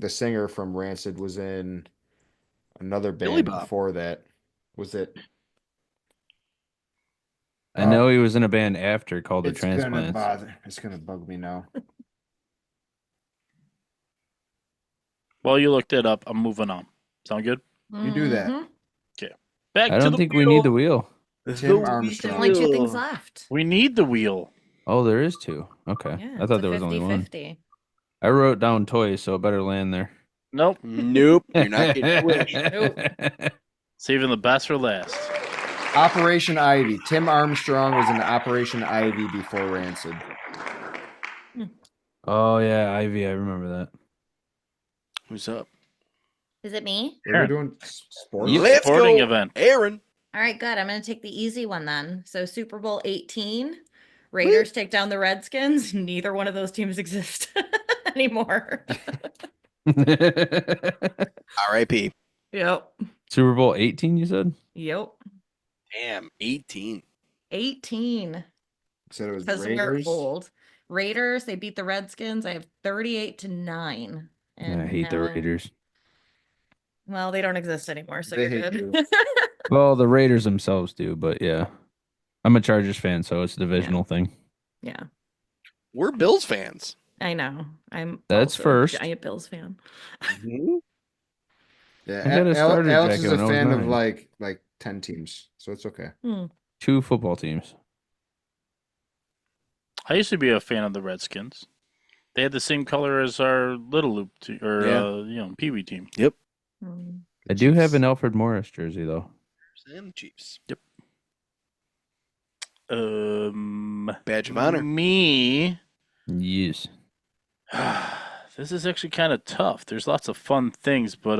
singer from Rancid was in another Billy band Bob. before that. Was it? I know he was in a band after called The It's gonna Transplants. It's gonna bug me now. Well, you looked it up. I'm moving on. Sound good? You do that. Mhm. Back I to don't the think wheel. we need the wheel. Tim There's Armstrong. only two things left. We need the wheel. Oh, there is two. Okay. Yeah, I it's thought a there was only one. 50-50. I wrote down toys, so it better land there. Nope. Nope. You're not getting Twitch. Saving the best for last. Operation Ivy. Tim Armstrong was in Operation Ivy before Rancid. Oh yeah, Ivy, I remember that. Who's up? Is it me? Are we doing sports? Let's Sporting go, event. Aaron. All right, good. I'm going to take the easy one then. So Super Bowl 18, Raiders take down the Redskins. Neither one of those teams exist anymore. R.I.P. Yep. Super Bowl 18, you said? Yep. Damn, 18. 18. Said it was Because we're Raiders. old. Raiders, they beat the Redskins. I have 38-9. Yeah, I hate the Raiders. Well, they don't exist anymore, so They you're hate good. Well, the Raiders themselves do, but yeah. I'm a Chargers fan, so it's a divisional thing. Yeah, We're Bills fans. I know. I'm That's also a first. giant Bills fan. Yeah, I got a starter Alex jacket is a when I was fan of 9. like 10 teams, so it's okay. 2 football teams. I used to be a fan of the Redskins. They had the same color as our Little Loop Pee Wee team. Yep. I do have an Alfred Morris jersey, though. And Chiefs. Yep. Badge of honor. Me. Yes. This is actually kind of tough. There's lots of fun things, but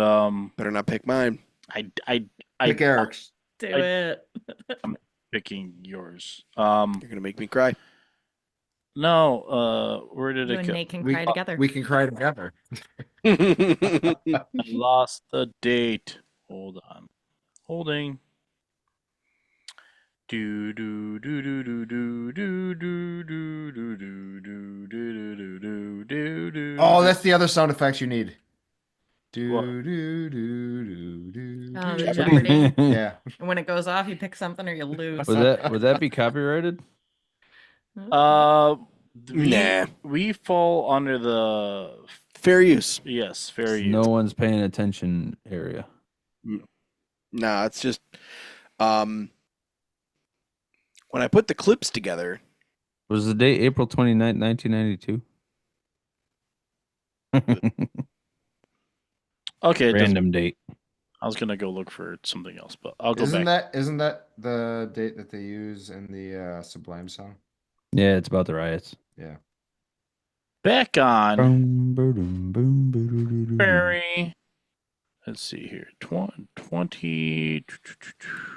Better not pick mine. I Pick Eric's. Do I- it. I'm picking yours. You're gonna make me cry. No. Where did You it and go? Nate can We, cry together. we can cry together. I lost the date. Hold on. Holding. Do do do do do do do do do do do do do do do do. Oh, that's the other sound effects you need. What? Do do do do do. Oh, the do. Jeopardy. Yeah. And when it goes off, you pick something or you lose. Would that be copyrighted? We, Nah. we fall under the Fair use. yes, fair use. No one's paying attention area. Nah, it's just when I put the clips together. Was the date April 29th, 1992? Okay, it doesn't- Random date. I was gonna go look for something else, but I'll go Isn't back. that the date that they use in the Sublime song? Yeah, it's about the riots. Yeah. Back on Boom, boom, boom, boom, boom. February. Let's see here. 20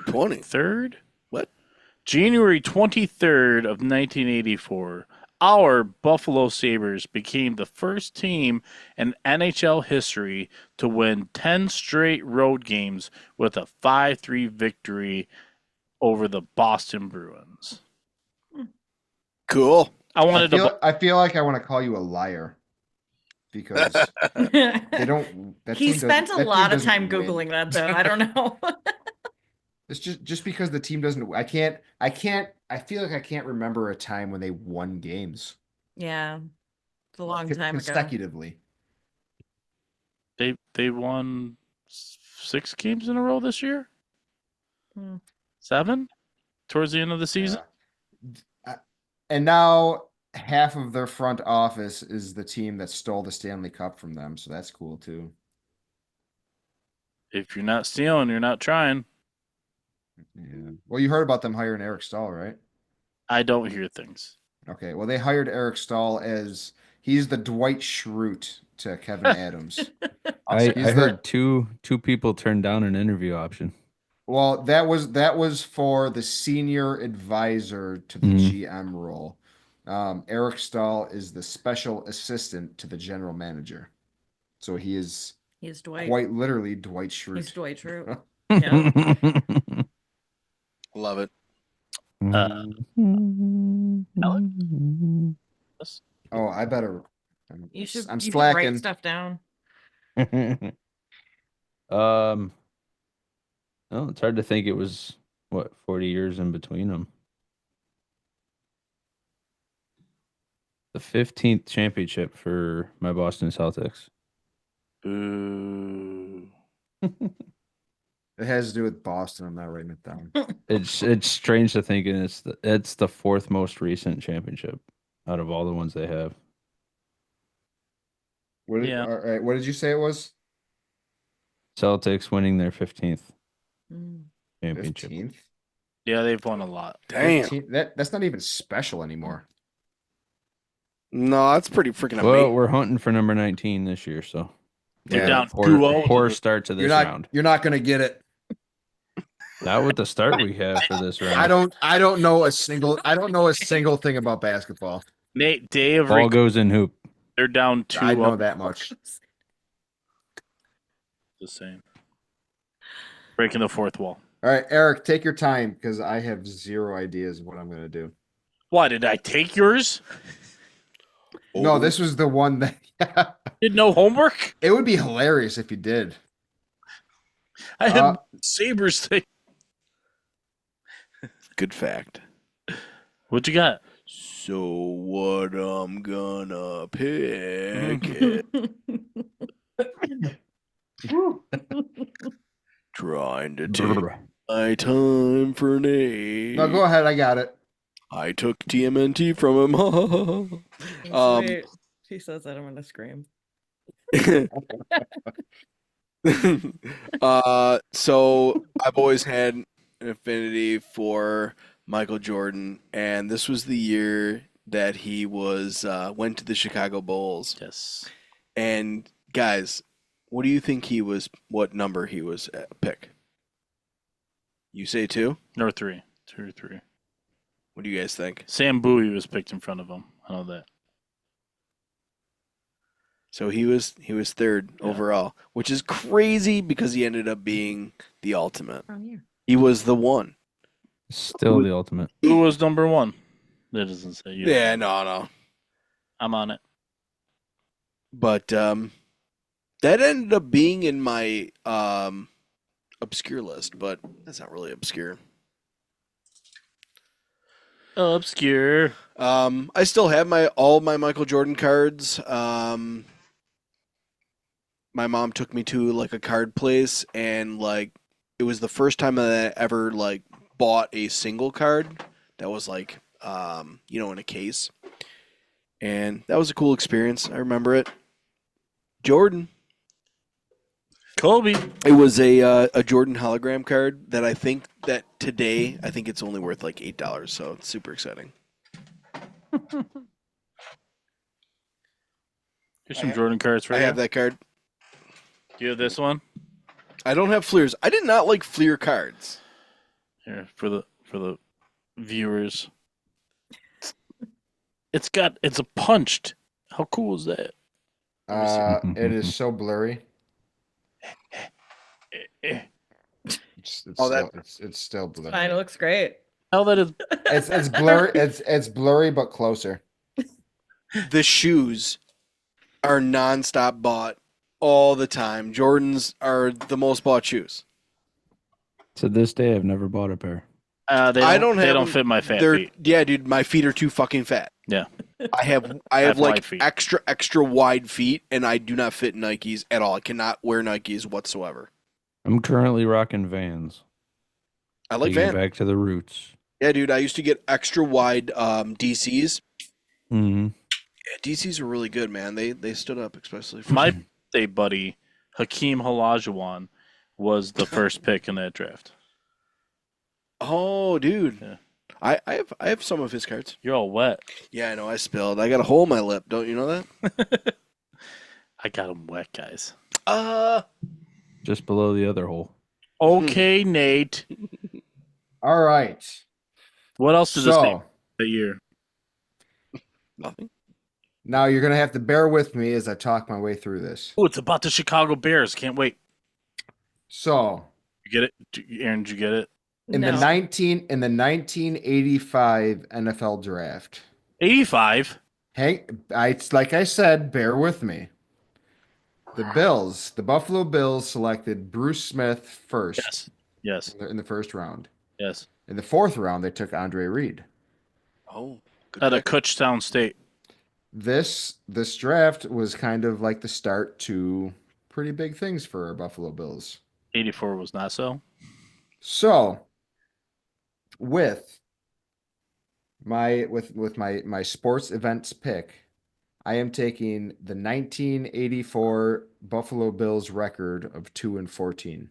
23rd? What? January 23rd of 1984. Our Buffalo Sabres became the first team in NHL history to win 10 straight road games with a 5-3 victory over the Boston Bruins. Cool. I wanted I feel like I want to call you a liar because they don't. That He team spent doesn't- a that team lot of doesn't time win. Googling that, though. I don't know. It's just because the team doesn't. I feel like I can't remember a time when they won games Yeah. It's a long time ago. consecutively. they won 6 games in a row this year? Hmm. 7? Towards the end of the season? And now half of their front office is the team that stole the Stanley Cup from them, so that's cool too. If you're not stealing, you're not trying. Yeah. Well, you heard about them hiring Eric Stahl, right? I don't hear things. Okay. Well, they hired Eric Stahl as he's the Dwight Schrute to Kevin Adams. I He's the- heard two people turned down an interview option. Well, that was for the senior advisor to the GM role. Eric Stahl is the special assistant to the general manager, so he is He's Dwight. quite literally Dwight Schrute. He's Dwight Schrute. Yeah. Love it. Yes. Oh, I better. You should, I'm you should slacking. write stuff down. No, it's hard to think it was 40 years in between them. The 15th championship for my Boston Celtics. Boo. It has to do with Boston. I'm not writing it down. It's strange to think, and it's the fourth most recent championship out of all the ones they have. What did, Yeah. All right, what did you say it was? Celtics winning their 15th Mm. championship. 15th? Yeah, they've won a lot. Damn. 15th? That's not even special anymore. No, that's pretty freaking Well, amazing. we're hunting for number 19 this year, so They're Yeah, down poor, 2-0. poor start to this You're not round. you're not gonna get it. Not with the start we have for this round. I don't know a single thing about basketball. Nate, day of Ball goes in hoop. they're down 2 I know up that much. the same. Breaking the fourth wall. All right, Eric, take your time because I have zero ideas of what I'm gonna do. Why did I take yours? No, Oh. this was the one that Did no homework? it would be hilarious if you did. I had Uh, Sabres thing. Good fact. What you got? So what I'm gonna pick trying to take my time for Nate. No, go ahead. I got it. I took TMNT from him. Wait, she says that I'm gonna scream. So I've always had an affinity for Michael Jordan, and this was the year that he was went to the Chicago Bulls. Yes. And guys, what do you think he was? What number he was pick? You say 2? Or 3. 2 or 3. What do you guys think? Sam Bowie was picked in front of him. I know that. So he was 3rd overall, which is crazy because he ended up being the ultimate. He was the one. Still the ultimate. Who was number 1? That doesn't say you. Yeah, no. I'm on it. But that ended up being in my obscure list, but that's not really obscure. Obscure. I still have all my Michael Jordan cards. My mom took me to like a card place, and like it was the first time that I ever like bought a single card that was like in a case, and that was a cool experience. I remember it. Jordan. Kobe. It was a Jordan hologram card that I think that today I think it's only worth like $8, so it's super exciting. Here's some Jordan cards for I you. have that card. Do you have this one? I don't have Fleers. I did not like Fleer cards. Here for the viewers. It's a punched. How cool is that? It is so blurry. It's still blurry. Fine, it looks great. How that is. It's blurry. It's blurry but closer. The shoes are nonstop bought all the time. Jordans are the most bought shoes. To this day, I've never bought a pair. They don't fit my fat feet. Yeah, dude, my feet are too fucking fat. Yeah. I have wide like feet. extra wide feet, and I do not fit Nikes at all. I cannot wear Nikes whatsoever. I'm currently rocking Vans. I like Taking it Vans. back to the roots. Yeah, dude, I used to get extra wide DCs. Mm-hmm. Yeah, DCs are really good, man. They stood up, especially for My birthday buddy Hakeem Olajuwon was the first pick in that draft. Oh, dude. Yeah. I have some of his cards. You're all wet. Yeah, I know. I spilled. I got a hole in my lip. Don't you know that? I got them wet, guys. Just below the other hole. Okay, Nate. All right. What else did this So name that year? Nothing. now you're gonna have to bear with me as I talk my way through this. Oh, it's about the Chicago Bears. Can't wait. So You get it, Aaron? Did you get it? in the 1985 NFL draft, 85. it's like I said, bear with me. The Buffalo Bills selected Bruce Smith first Yes. in the first round. Yes. In the 4th round, they took Andre Reed. Oh, good At a pick. Kutztown State. This draft was kind of like the start to pretty big things for our Buffalo Bills. 84 was not so. So, with my sports events pick, I am taking the 1984 Buffalo Bills record of 2-14.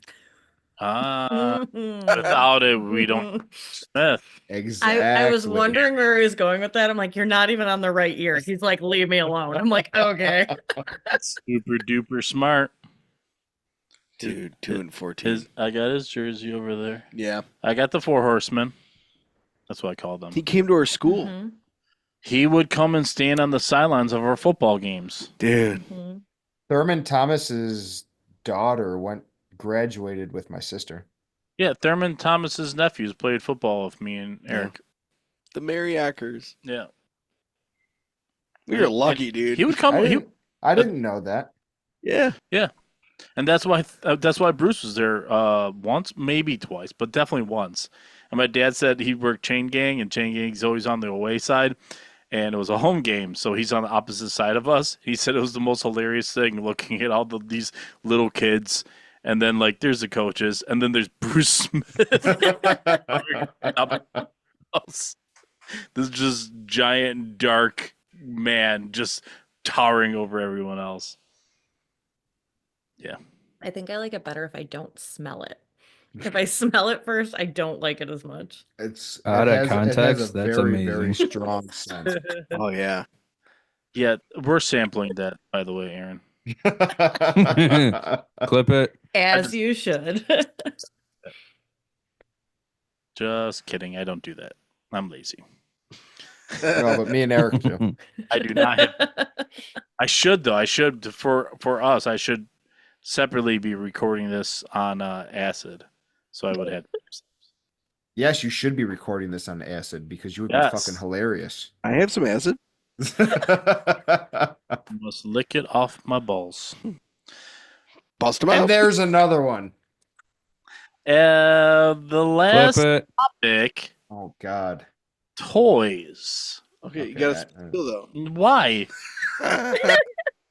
Without it, we don't. Smith. Exactly. I was wondering where he was going with that. I'm like, you're not even on the right year. He's like, leave me alone. I'm like, okay. Super duper smart. Dude, 2-14. I got his jersey over there. Yeah. I got the Four Horsemen. That's what I called them. He came to our school. Mhm. He would come and stand on the sidelines of our football games. Dude. Mhm. Thurman Thomas's daughter graduated with my sister. Yeah, Thurman Thomas's nephews played football with me and Eric. The Mariackers. Yeah. We were lucky, dude. He would come. I didn't know that. Yeah. Yeah. And that's why Bruce was there once, maybe twice, but definitely once. And my dad said he worked chain gang, and chain gang's always on the away side, and it was a home game, so he's on the opposite side of us. He said it was the most hilarious thing looking at all these little kids, and then like there's the coaches, and then there's Bruce Smith. This just giant dark man just towering over everyone else. Yeah. I think I like it better if I don't smell it. If I smell it first, I don't like it as much. It's Out it of has a context, that's very, very amazing. strong scent. Oh yeah. Yeah, we're sampling that, by the way, Aaron. Clip it. As you should. Just kidding. I don't do that. I'm lazy. No, but me and Eric do. I do not have. I should though. I should for us. I should separately be recording this on acid, so I would have. Yes, you should be recording this on acid because you would be Yes. fucking hilarious. I have some acid. Must lick it off my balls. Bust them out. And there's another one. The Clip last it. topic: Oh God. toys. Okay, you Okay, gotta that- spill though. Why?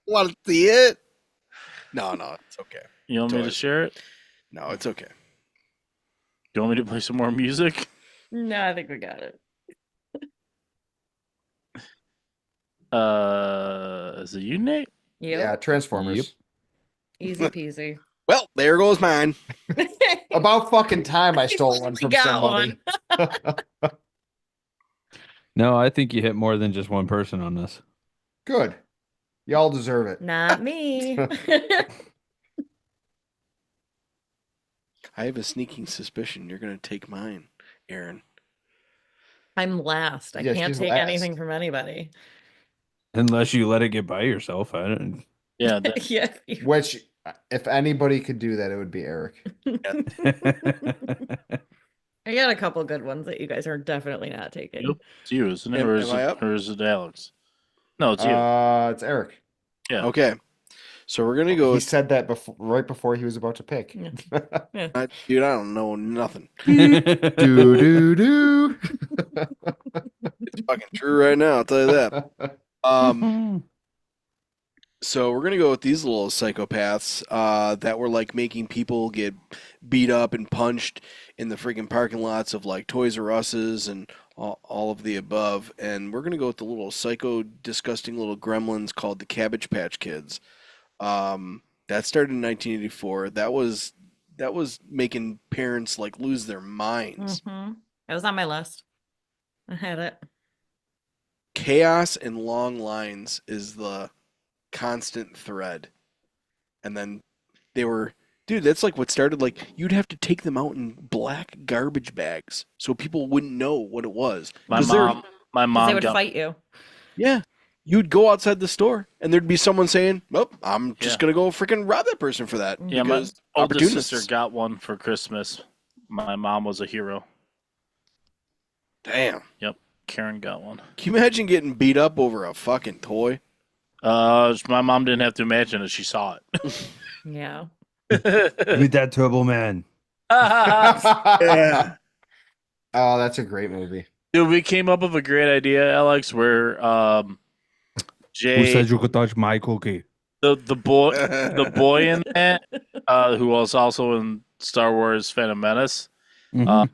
Want to see it? No, it's okay. You want me to Toys. share it? No, it's okay. You want me to play some more music? No, I think we got it. Is it you, Nate? Yep. Yeah, Transformers. Yep. Easy peasy. Well, there goes mine. About fucking time I stole one We from got somebody. one. No, I think you hit more than just one person on this. Good. Y'all deserve it. Not me. I have a sneaking suspicion you're gonna take mine, Aaron. I'm last. I Yeah, can't she's take last. anything from anybody. Unless you let it get by yourself. I don't. Yeah. Yeah. Which, if anybody could do that, it would be Eric. I got a couple good ones that you guys are definitely not taking. Nope. It's you, isn't it? Am- Or is am I it, up? or is it Alex? No, it's you. It's Eric. Yeah. Okay. So we're gonna go He with said that right before he was about to pick. Yeah. dude, I don't know nothing. do do do. It's fucking true right now, I'll tell you that. So we're gonna go with these little psychopaths that were like making people get beat up and punched in the freaking parking lots of like Toys R Us's and all of the above. And we're gonna go with the little psycho, disgusting little gremlins called the Cabbage Patch Kids. That started in 1984. That was making parents like lose their minds. Mm-hmm. It was on my list. I had it. Chaos and long lines is the constant thread. And then they were, dude, that's like what started, like, you'd have to take them out in black garbage bags so people wouldn't know what it was. My 'Cause they're- mom. My 'Cause mom they would got fight you. Yeah. You'd go outside the store and there'd be someone saying, well, I'm just Yeah. going to go freaking rob that person for that. Yeah, my because oldest opportunists. sister got one for Christmas. My mom was a hero. Damn. Karen got one. Can you imagine getting beat up over a fucking toy? My mom didn't have to imagine it; she saw Yeah. it. Meet that Turbo Man. Yeah. Oh, that's a great movie. Dude, we came up with a great idea, Alex. Where Who Jay, said you could touch my cookie? the boy in that, who was also in Star Wars: Phantom Menace, Mhm.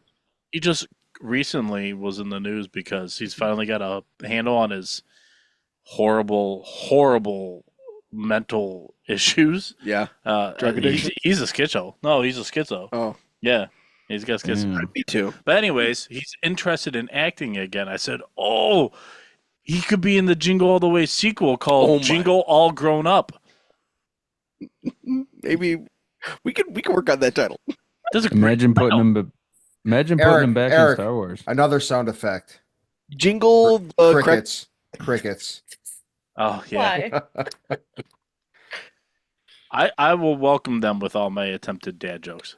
he just recently was in the news because he's finally got a handle on his horrible mental issues. Yeah. Drug addiction? He's a schizo. No, he's a schizo. Oh, Yeah, he's got schizo. Mm. me too. But anyways, he's interested in acting again. I said, "Oh, he could be in the Jingle All the Way sequel called Oh my. Jingle All Grown Up." Maybe we could work on that title. That's a great Imagine putting title. him. Imagine putting Eric, him back Eric. in Star Wars. Another sound effect. Jingle the crack. Crickets. Crickets. Oh yeah, Why? I will welcome them with all my attempted dad jokes.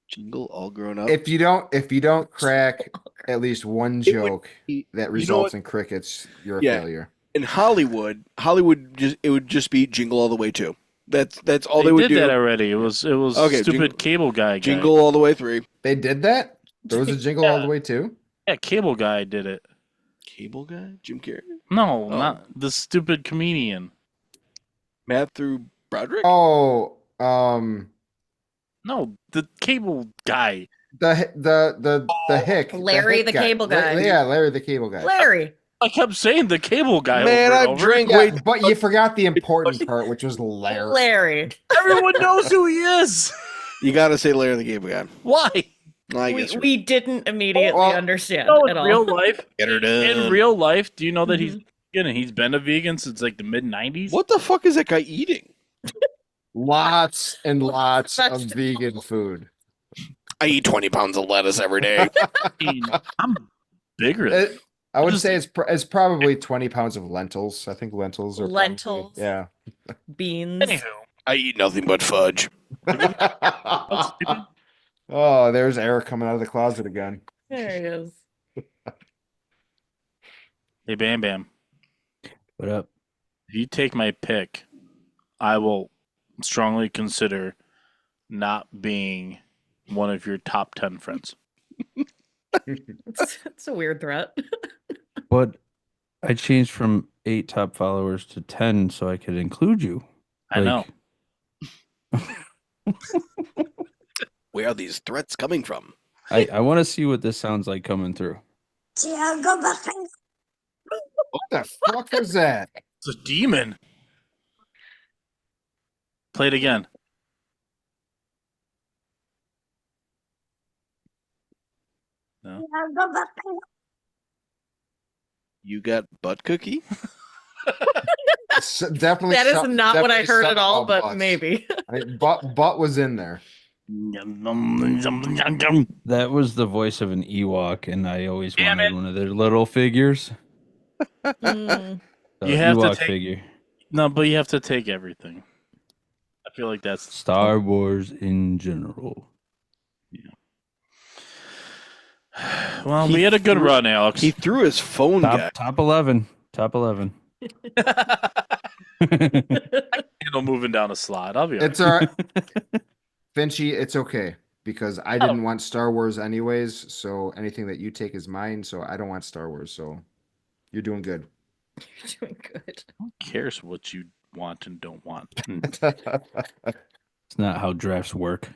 Jingle all grown up. If you don't crack at least one It would joke be- that know results what? in crickets, you're a Yeah. failure. In Hollywood it would just be Jingle All the Way 2. That's all they, They would did do. that already. It was Okay, stupid Jingle- cable guy. Jingle All the Way 3. They did that? There was a jingle all the Yeah. way too? Yeah, cable guy did it. Cable guy? Jim Carrey? No, Oh. not the stupid comedian. Matthew Broderick? Oh, No, the cable guy. the hick. Larry hick the cable guy. Yeah, Larry the cable guy. Larry. I kept saying the cable guy. Man, over and I've over. drank Yeah, way but you forgot the important part, which was Larry. Larry. Everyone knows who he is. You got to say Lair of the Game again. Why? I guess We didn't immediately Well, understand No, at in all. real life, Get her done. in real life, do you know that he's vegan and he's been a vegan since like the mid '90s? What the fuck is that guy eating? Lots and lots of Vegetables. vegan food. I eat 20 pounds of lettuce every day. I mean, I'm bigger. Than I would just- say it's probably 20 pounds of lentils. I think lentils are probably- Lentils. yeah. Beans. Anywho, I eat nothing but fudge. Oh, there's Eric coming out of the closet again. There he is. hey Bam Bam, What up? if you take my pick, I will strongly consider not being one of your top 10 friends. It's a weird threat. But I changed from 8 top followers to 10 so I could include you. I know. Where are these threats coming from? I want to see what this sounds like coming through. What the fuck was that? It's a demon. Play it again. No. You got butt cookie? Definitely. That is some- not what I definitely heard at something all, about but butts. maybe. I mean, butt was in there. That was the voice of an Ewok, and I always Damn wanted it. one of their little figures. Mm. The You have to Ewok take- figure. No, but you have to take everything. I feel like that's Star Wars in general. Well, we had a good run, Alex. He threw his phone guy. Top 11. Top 11. Handle moving down a slide. I'll be all It's all right. Finchy, it's okay because I didn't want Star Wars anyways. So anything that you take is mine. So I don't want Star Wars. So you're doing good. You're doing good. Who cares what you want and don't want? It's not how drafts work.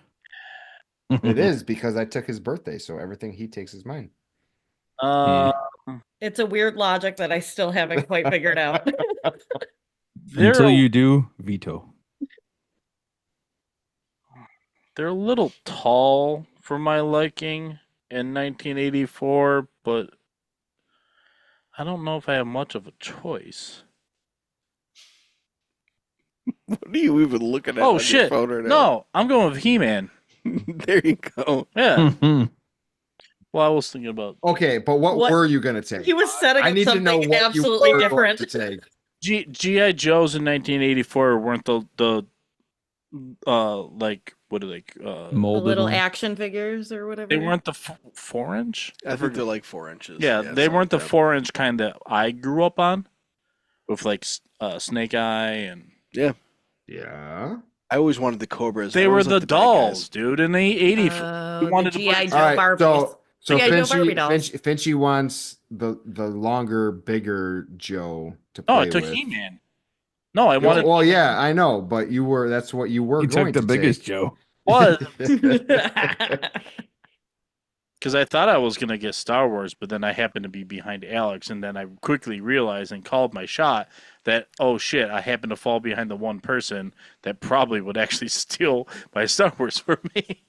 It is because I took his birthday. So everything he takes is mine. It's a weird logic that I still haven't quite figured out. Until you do, veto. They're a little tall for my liking in 1984, but I don't know if I have much of a choice. What are you even looking at? Oh on your shit! phone right now? No, I'm going with He-Man. There you go. Yeah. Well, I was thinking about Okay, but what What- were you gonna take? He was setting I up need to know something what absolutely you were going different. to take. GI Joes in 1984 weren't the like what are they The Molded little one. action figures or whatever. they weren't the 4-inch. I think they're like 4 inches. Yeah, they something weren't the like that. 4-inch kind that I grew up on, with like Snake Eye and Yeah. I always wanted the Cobras. they I were always the liked bad dolls, guys. dude. In the 80s, Oh, we the wanted to G.I. put- Joe All right. Barbies. So G.I. Joe Barbie Finchy, dolls. Finchy wants the longer, bigger Joe to No, play I took with. He-Man. No, I Yeah, wanted well, yeah, I know, but that's what you were You going took the to biggest take. Joe. was because I thought I was gonna get Star Wars, but then I happened to be behind Alex, and then I quickly realized and called my shot that oh shit, I happened to fall behind the one person that probably would actually steal my Star Wars for me.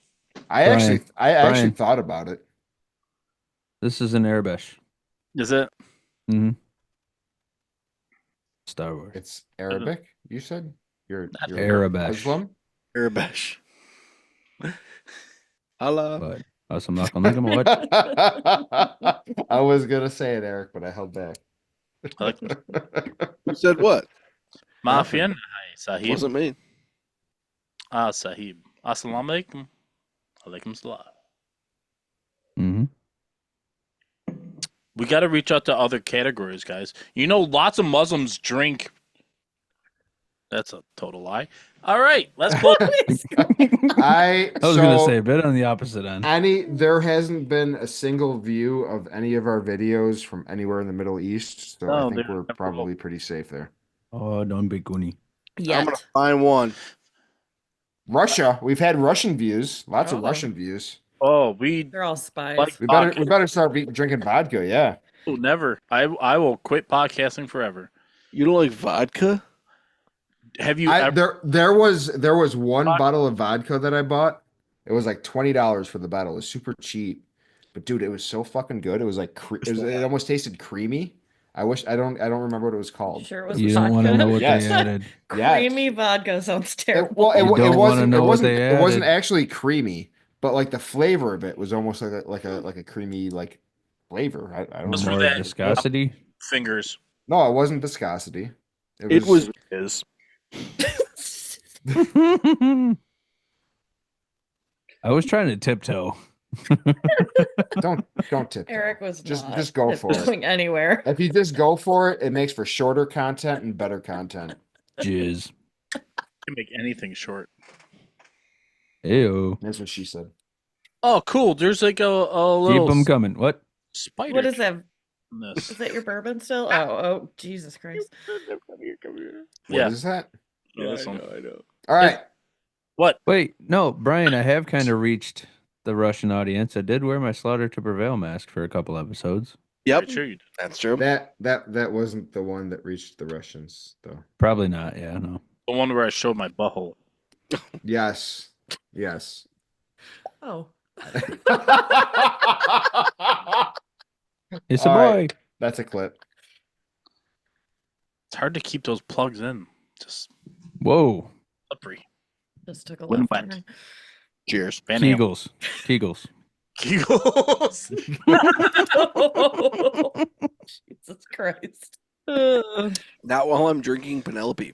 I actually Brian. thought about it. This is an Arabesh. Is it? Mm-hmm. Star Wars. It's Arabic. You said you're Arabesh. Muslim. Arabesh. Allah. But what? I was gonna say it, Eric, but I held back. I like Who said what? Mafia. Hi, Sahib. Wasn't me. Sahib. Assalamu alaikum. Alaikum salam. Mm-hmm. We got to reach out to other categories, guys. You know, lots of Muslims drink. That's a total lie. All right, let's go. I was so gonna say a bit on the opposite end. there hasn't been a single view of any of our videos from anywhere in the Middle East, so I No, think they're we're never probably pretty safe there. Oh, don't be goony. I'm Yet. gonna find one. Russia, we've had Russian views, lots of Oh. Russian views. Oh, we They're all spies. Like- We better start drinking vodka. Yeah, oh, never. I will quit podcasting forever. You don't like vodka? Have you I, ever? there was one Vodka. bottle of vodka that I bought It was like $20 for the bottle. It was super cheap, but dude, it was so fucking good. It was like it almost tasted creamy. I don't remember what it was called. Sure, it but was You don't want to vodka. know what Yes. they added. Yes. Creamy vodka sounds terrible. Well, You don't wanna know what they it wasn't added. actually creamy, but like the flavor of it was almost like a creamy like flavor. I don't Just for know. More that- viscosity. Fingers. No, it wasn't viscosity. It was. Is I was trying to tiptoe. don't tip. Eric was Just not go for it. going anywhere. If you just go for it, it makes for shorter content and better content. Jizz. can make anything short. Ew. That's what she said. Oh, cool. There's like a little Keep them coming. What? spider. What is that? in this. Is that your bourbon still? Oh, Jesus Christ! Yeah. What is that? Yeah, this one. I know. All right. What? Wait, no, Brian, I have kind of reached the Russian audience. I did wear my Slaughter to Prevail mask for a couple episodes. Yep, Sure you did. that's true. That wasn't the one that reached the Russians, though. Probably not. Yeah, no. The one where I showed my butthole. Yes. Yes. Oh, It's a All boy. right. That's a clip. It's hard to keep those plugs in. Just Whoa. slippery. just took a When left wet. turn. Cheers. Van Halen. Kegels. Kegels. Kegels. Jesus Christ! Not while I'm drinking Penelope.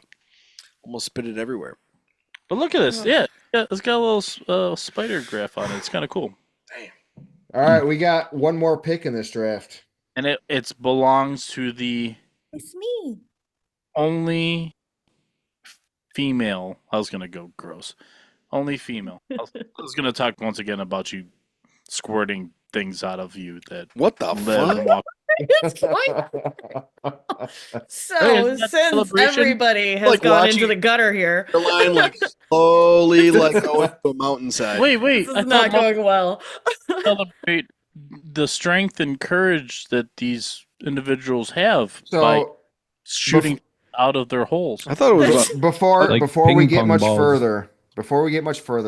Almost spit it everywhere. But look at this. Yeah, it's got a little spider graph on it. It's kind of cool. All right, we got one more pick in this draft. And it belongs to the It's me. only female. I was going to go gross. Only female. I was going to talk once again about you squirting things out of you that What the live and fuck? walk. It's going. So Hey, isn't that since celebration? everybody has Like gone watching- into the gutter here, The line like slowly like going to a mountainside. Wait. this I is not thought going well. celebrate the strength and courage that these individuals have So by shooting out of their holes. I thought it was about before Like before we ping get pong much balls. further,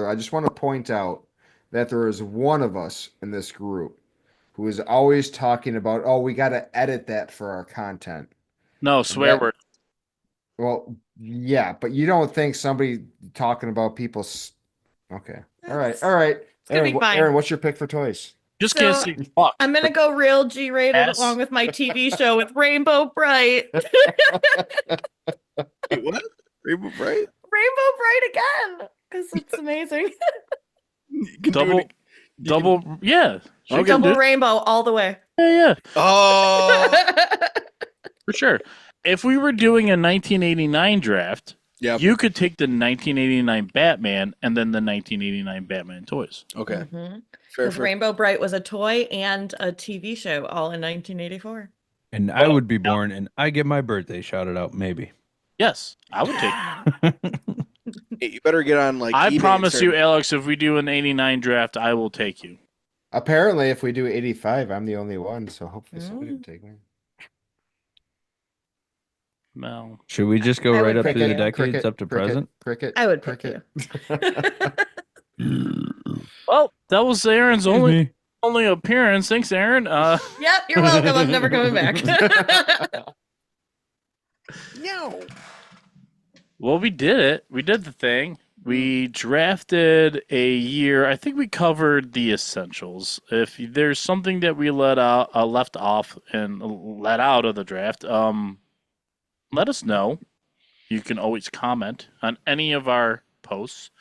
I just want to point out that there is one of us in this group who is always talking about, oh, we got to edit that for our content. No, swear That- word. Well, yeah, but you don't think somebody talking about people's okay. All right. It's All right. gonna be Aaron, fine. Aaron, what's your pick for toys? Just can't So- say fuck. I'm gonna go real G-rated Ass. along with my TV show with Rainbow Bright. Wait, what? Rainbow Bright? Rainbow Bright again because it's amazing. You can do Double, it. double, yeah. Okay. Double rainbow all the way. Yeah, Oh, for sure. If we were doing a 1989 draft, yeah. you could take the 1989 Batman and then the 1989 Batman toys. Okay, Mhm. fair. 'Cause Rainbow Bright was a toy and a TV show all in 1984. And I would be born, and I get my birthday shouted out, maybe. Yes, I would take. Hey, you better get on like. I eBay and promise start- you, Alex, if we do an 89 draft, I will take you. Apparently, if we do 85, I'm the only one, so hopefully somebody will take me. No. Should we just go I right would up through the Cricket, decades up to present? Cricket. I would pick cricket. Well, that was Aaron's Excuse only me. only appearance. Thanks, Aaron. Yep, you're welcome. I'm never coming back. No. Well, we did it. We did the thing. We drafted a year. I think we covered the essentials. If there's something that we left off and let out of the draft, let us know. You can always comment on any of our posts,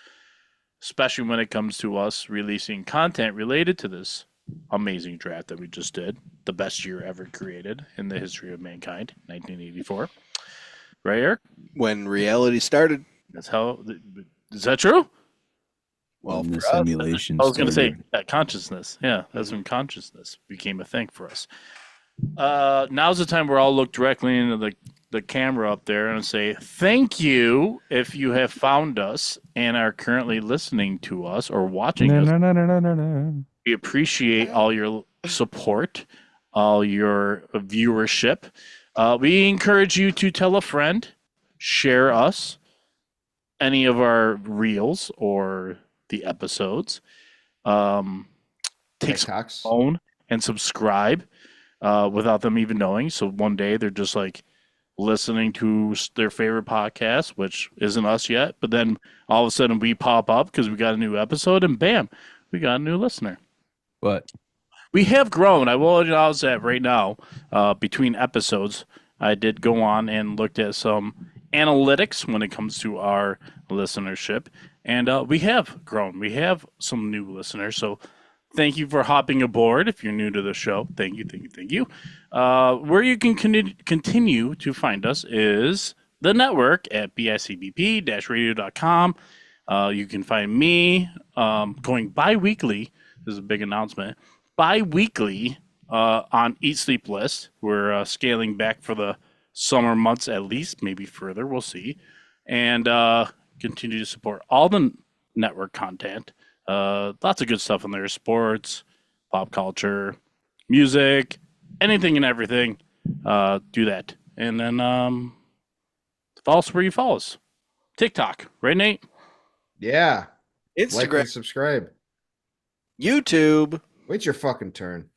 especially when it comes to us releasing content related to this amazing draft that we just did. The best year ever created in the history of mankind, 1984. Right, Eric? When reality started. That's how. Is that true? Well, When the for us, simulation I was going to say started. consciousness. Yeah, that's when consciousness became a thing for us. Now's the time where I'll look directly into the camera up there and say thank you if you have found us and are currently listening to us or watching us. No. We appreciate all your support, all your viewership. We encourage you to tell a friend, share us, any of our reels or the episodes. take some TikToks. phone and subscribe without them even knowing. So one day they're just like listening to their favorite podcast, which isn't us yet. But then all of a sudden we pop up because we got a new episode, and bam, we got a new listener. But We have grown. I will announce that right now. Between episodes, I did go on and looked at some analytics when it comes to our listenership, and we have grown. We have some new listeners. So thank you for hopping aboard. If you're new to the show, thank you, thank you, thank you. Where you can continue to find us is the network at bicbp-radio.com. You can find me going bi-weekly. This is a big announcement. Bi-weekly on Eat Sleep List. We're scaling back for the summer months at least, maybe further. We'll see. And continue to support all the network content. Lots of good stuff in there. Sports, pop culture, music, anything and everything. Do that. And then follow us where you follow us. TikTok, right, Nate? Yeah. Like Instagram, and subscribe. YouTube. Wait your fucking turn.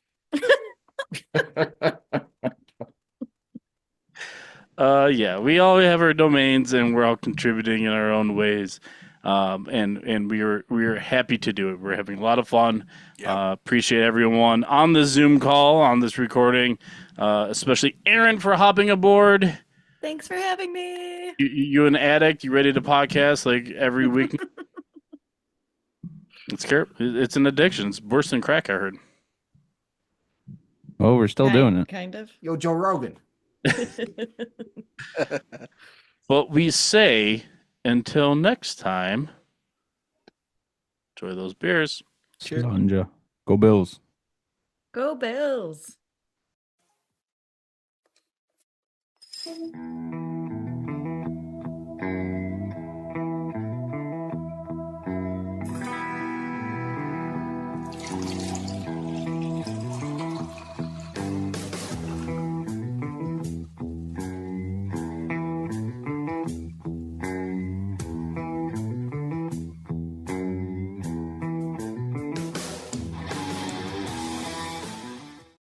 Yeah, we all have our domains and we're all contributing in our own ways. And we're happy to do it. We're having a lot of fun. Appreciate everyone on the Zoom call, on this recording, especially Aaron for hopping aboard. Thanks for having me. You an addict? You ready to podcast like every week? It's an addiction. It's worse than crack, I heard. we're still doing it. Kind of. Yo, Joe Rogan. But we say until next time, enjoy those beers. Cheers. Ganja. Go Bills. Go Bills.